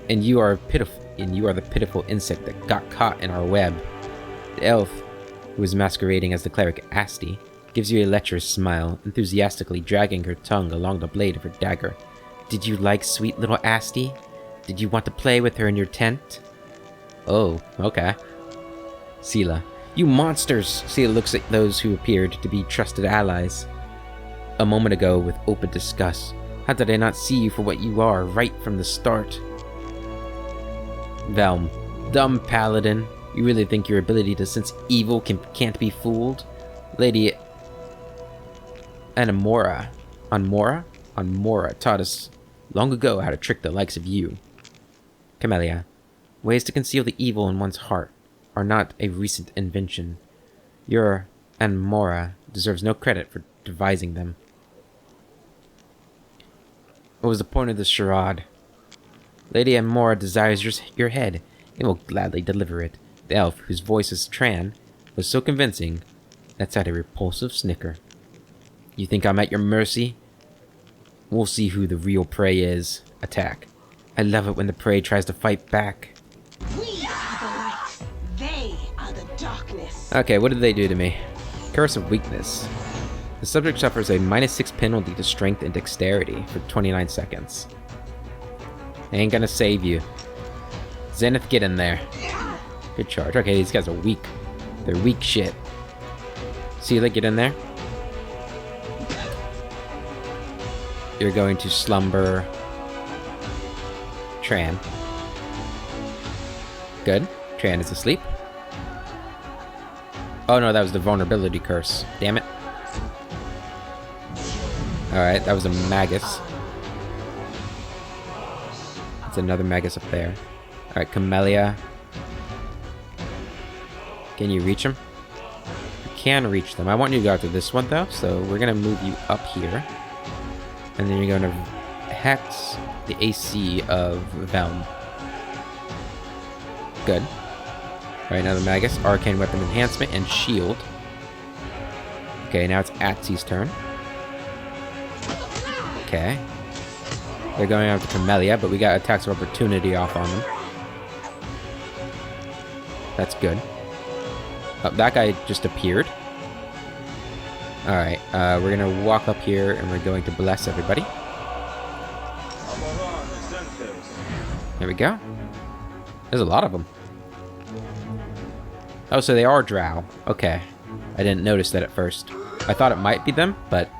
and you are the pitiful insect that got caught in our web. The elf, who is masquerading as the cleric Asti, gives you a lecherous smile, enthusiastically dragging her tongue along the blade of her dagger. Did you like sweet little Asti? Did you want to play with her in your tent? Oh, okay. Sela. You monsters! Sela looks at those who appeared to be trusted allies a moment ago with open disgust. How did I not see you for what you are right from the start? Velm. Dumb paladin. You really think your ability to sense evil can't be fooled? Lady Anamora taught us long ago how to trick the likes of you. Camellia. Ways to conceal the evil in one's heart are not a recent invention. Your Anamora deserves no credit for devising them. What was the point of this charade? Lady Amora desires your head, and will gladly deliver it. The elf, whose voice is Tran, was so convincing, that's at a repulsive snicker. You think I'm at your mercy? We'll see who the real prey is. Attack. I love it when the prey tries to fight back. We are the light. They are the darkness. Okay, what did they do to me? Curse of Weakness. The subject suffers a -6 penalty to strength and dexterity for 29 seconds. I ain't gonna save you. Zenith, get in there. Good charge. Okay, these guys are weak. They're weak shit. Seela, get in there. You're going to slumber Tran. Good. Tran is asleep. Oh no, that was the vulnerability curse. Damn it. Alright, that was a Magus. It's another Magus up there. Alright, Camellia. Can you reach him? You can reach them. I want you to go after this one though, so we're gonna move you up here. And then you're gonna hex the AC of Velm. Good. Alright, another Magus. Arcane Weapon Enhancement and Shield. Okay, now it's Atsy's turn. Okay. They're going after Camellia, but we got attacks of opportunity off on them. That's good. Oh, that guy just appeared. Alright, we're gonna walk up here and we're going to bless everybody. There we go. There's a lot of them. Oh, so they are drow. Okay. I didn't notice that at first. I thought it might be them, but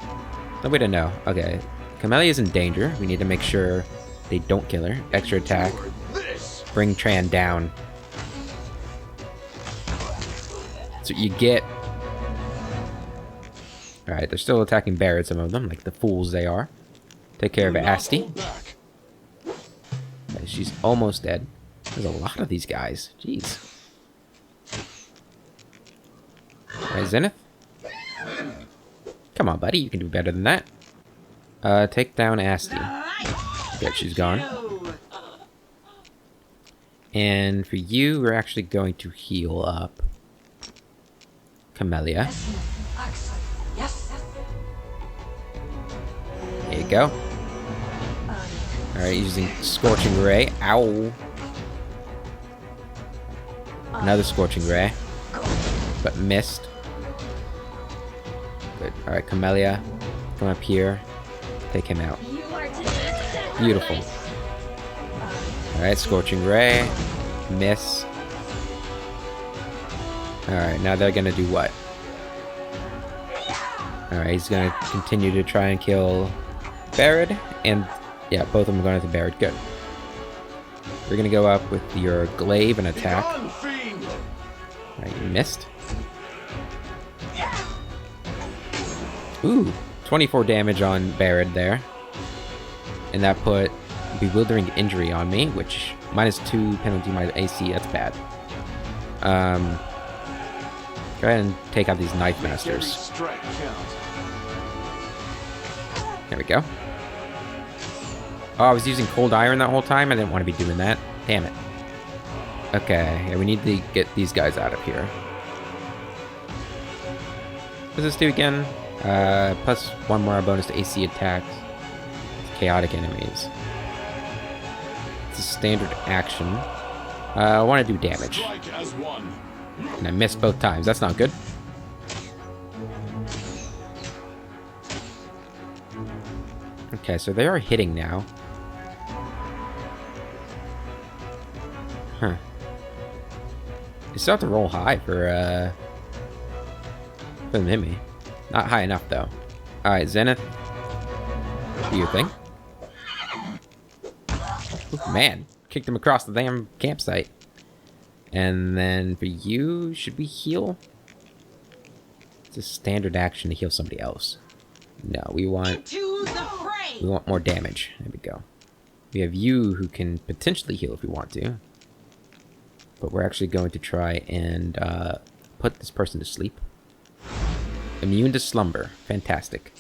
no way to know. Okay. Camellia's in danger. We need to make sure they don't kill her. Extra attack. Bring Tran down. That's what you get. Alright, they're still attacking Barrett, some of them, like the fools they are. Take care of Asti. Okay, she's almost dead. There's a lot of these guys. Jeez. Alright, Zenith. Come on, buddy. You can do better than that. Take down Asti. Good, she's gone. And for you, we're actually going to heal up Camellia. There you go. Alright, using Scorching Ray. Ow. Another Scorching Ray. But missed. Good. Alright, Camellia. Come up here. Take him out. Beautiful. Alright, Scorching Ray. Miss. Alright, now they're gonna do what? Alright, he's gonna continue to try and kill Barrett. And, yeah, both of them are going after Barrett. Good. We're gonna go up with your glaive and attack. Alright, you missed. Ooh, 24 damage on Barrett there. And that put Bewildering Injury on me, which -2 penalty my AC, that's bad. Go ahead and take out these Knife Masters. There we go. Oh, I was using Cold Iron that whole time? I didn't want to be doing that. Damn it. Okay, yeah, we need to get these guys out of here. What does this do again? Plus 1 more bonus to AC attacks. Chaotic enemies. It's a standard action. I want to do damage. And I missed both times. That's not good. Okay, so they are hitting now. Huh. You still have to roll high for them to hit me. Not high enough, though. Alright, Zenith. Do your thing. Ooh, man. Kicked him across the damn campsite. And then for you, should we heal? It's a standard action to heal somebody else. No, we want more damage. There we go. We have you who can potentially heal if we want to. But we're actually going to try and put this person to sleep. Immune to slumber. Fantastic.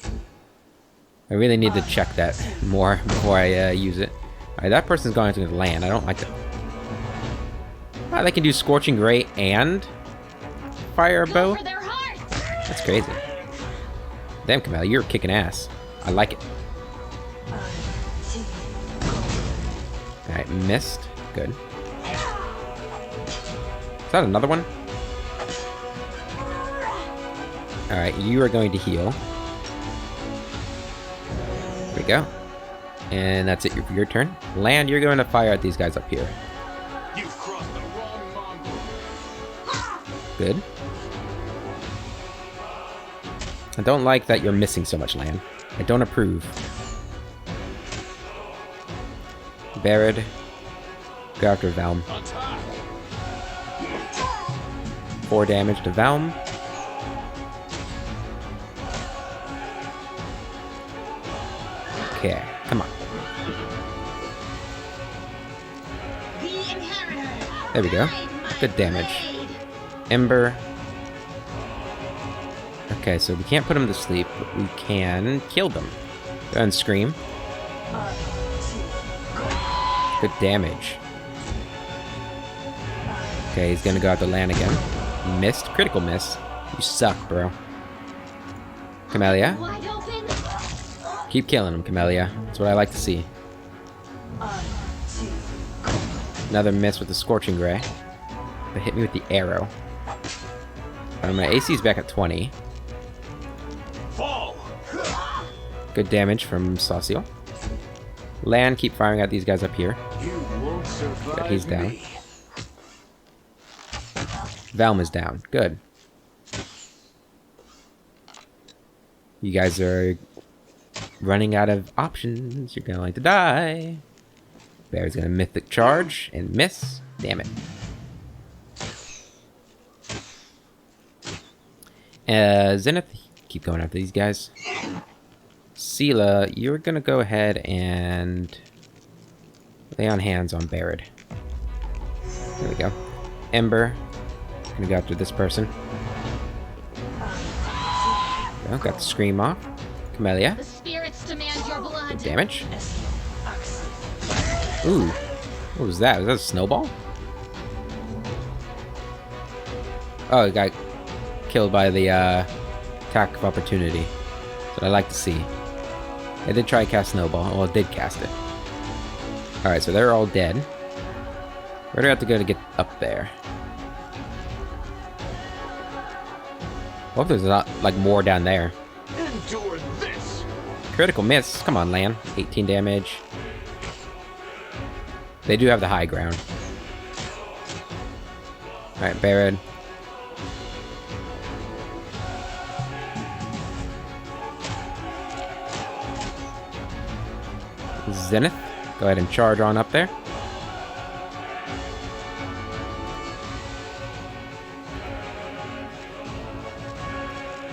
I really need to check that more before I use it. Alright, that person's going into the land. I don't like that. Oh, they can do Scorching Ray and fire a bow? That's crazy. Damn, Kamala, you're kicking ass. I like it. Alright, missed. Good. Is that another one? Alright, you are going to heal. There we go. And that's it for your turn. Land, you're going to fire at these guys up here. You've crossed the wrong mongrel. Good. I don't like that you're missing so much land. I don't approve. Barad. Go after Valm. 4 damage to Valm. Okay, come on. There we go. Good damage. Ember. Okay, so we can't put them to sleep, but we can kill them. Go ahead and scream. Good damage. Okay, he's gonna go out to land again. Missed. Critical miss. You suck, bro. Camellia. Keep killing him, Camellia. That's what I like to see. Another miss with the Scorching Ray. But hit me with the arrow. My AC's back at 20. Fall. Good damage from Sauciel. Land, keep firing at these guys up here. You won't survive. Good, he's down. Me. Valm is down. Good. You guys are running out of options. You're going to die. Bear's gonna Mythic Charge and miss. Damn it. Zenith, keep going after these guys. Sela, you're gonna go ahead and lay on hands on Barad. There we go. Ember, gonna go after this person. Oh, got the scream off. Camellia. The spirits demand your blood. Good damage. Ooh. What was that? Was that a snowball? Oh, it got killed by the attack of opportunity. That's what I like to see. I did try to cast snowball. Well, it did cast it. Alright, so they're all dead. Where do I have to go to get up there? I hope there's not, like, more down there. Endure this. Critical miss. Come on, Lan. 18 damage. They do have the high ground. Alright, Barad. Zenith. Go ahead and charge on up there.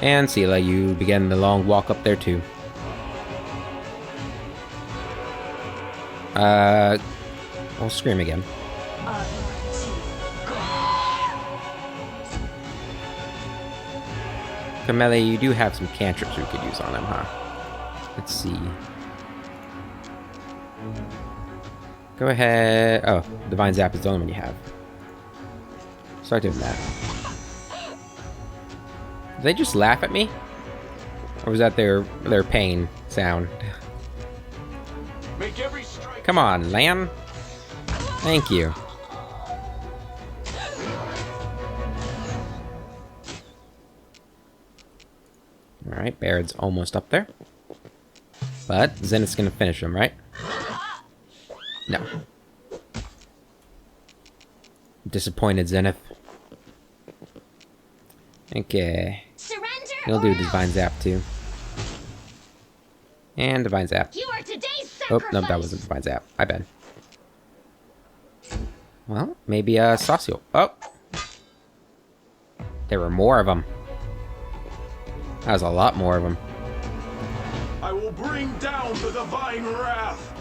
And Sela, you begin the long walk up there too. I'll scream again. Camellia, you do have some cantrips we could use on him, huh? Let's see. Go ahead. Oh, Divine Zap is the only one you have. Start doing that. Did they just laugh at me? Or was that their pain sound? Make every strike. Come on, Lan. Thank you. Alright, Barad's almost up there. But Zenith's gonna finish him, right? No. Disappointed, Zenith. Okay. Surrender. He'll do Divine Zap too. And Divine Zap. You are today's Oh, sacrifice. no, that wasn't Divine Zap. I bet. Well, maybe Sauciel. Oh! There were more of them. That was a lot more of them. I will bring down the divine wrath.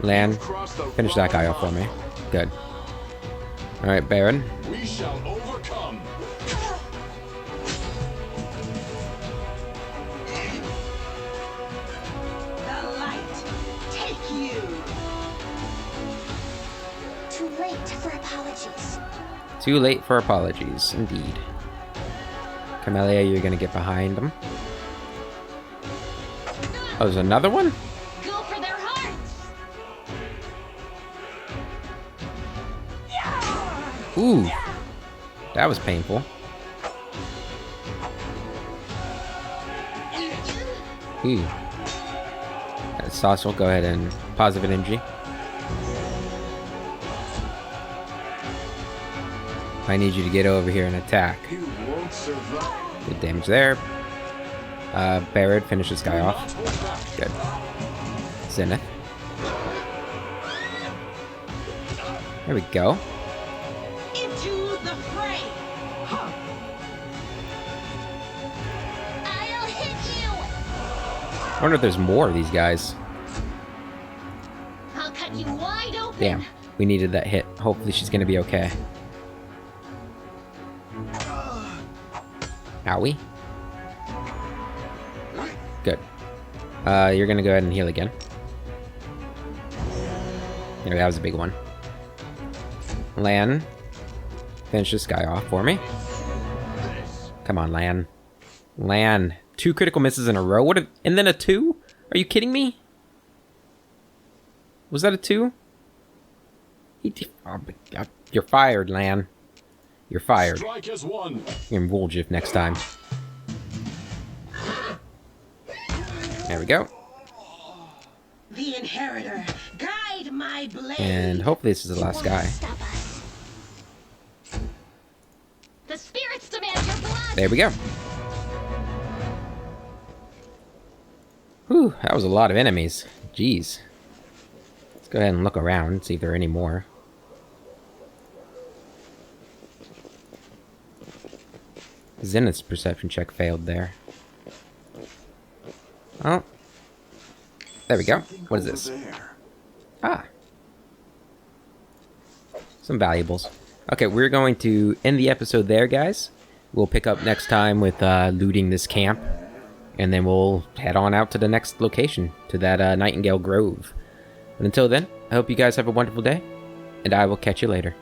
Lan, finish that guy off for me. Good. Alright, Baron. We shall overcome. The light, take you. Too late for apologies. Too late for apologies, indeed. Camellia, you're gonna get behind them. Oh, there's another one? Go for their hearts! Ooh. That was painful. Ooh. Sauce will go ahead and positive energy. I need you to get over here and attack. You won't survive. Good damage there. Barrett, finish this guy off. Good. Zenith. There we go. Into the fray. I'll hit you! I wonder if there's more of these guys. I'll cut you wide open! Damn. We needed that hit. Hopefully she's gonna be okay. Owie. Good. You're gonna go ahead and heal again. There, that was a big one. Lan, finish this guy off for me. Come on, Lan. Lan, 2 critical misses in a row. What? And then a 2? Are you kidding me? Was that a 2? Oh my God. You're fired, Lan. You're fired. Strike as one. You're in Wooljiff next time. There we go. The inheritor, guide my blade. And hopefully this is the last guy. Stop us. The spirits demand your blood! There we go. Whew, that was a lot of enemies. Jeez. Let's go ahead and look around and see if there are any more. Zenith's perception check failed there. Oh. There we go. What is this? Ah. Some valuables. Okay, we're going to end the episode there, guys. We'll pick up next time with looting this camp. And then we'll head on out to the next location, to that Nightingale Grove. But until then, I hope you guys have a wonderful day. And I will catch you later.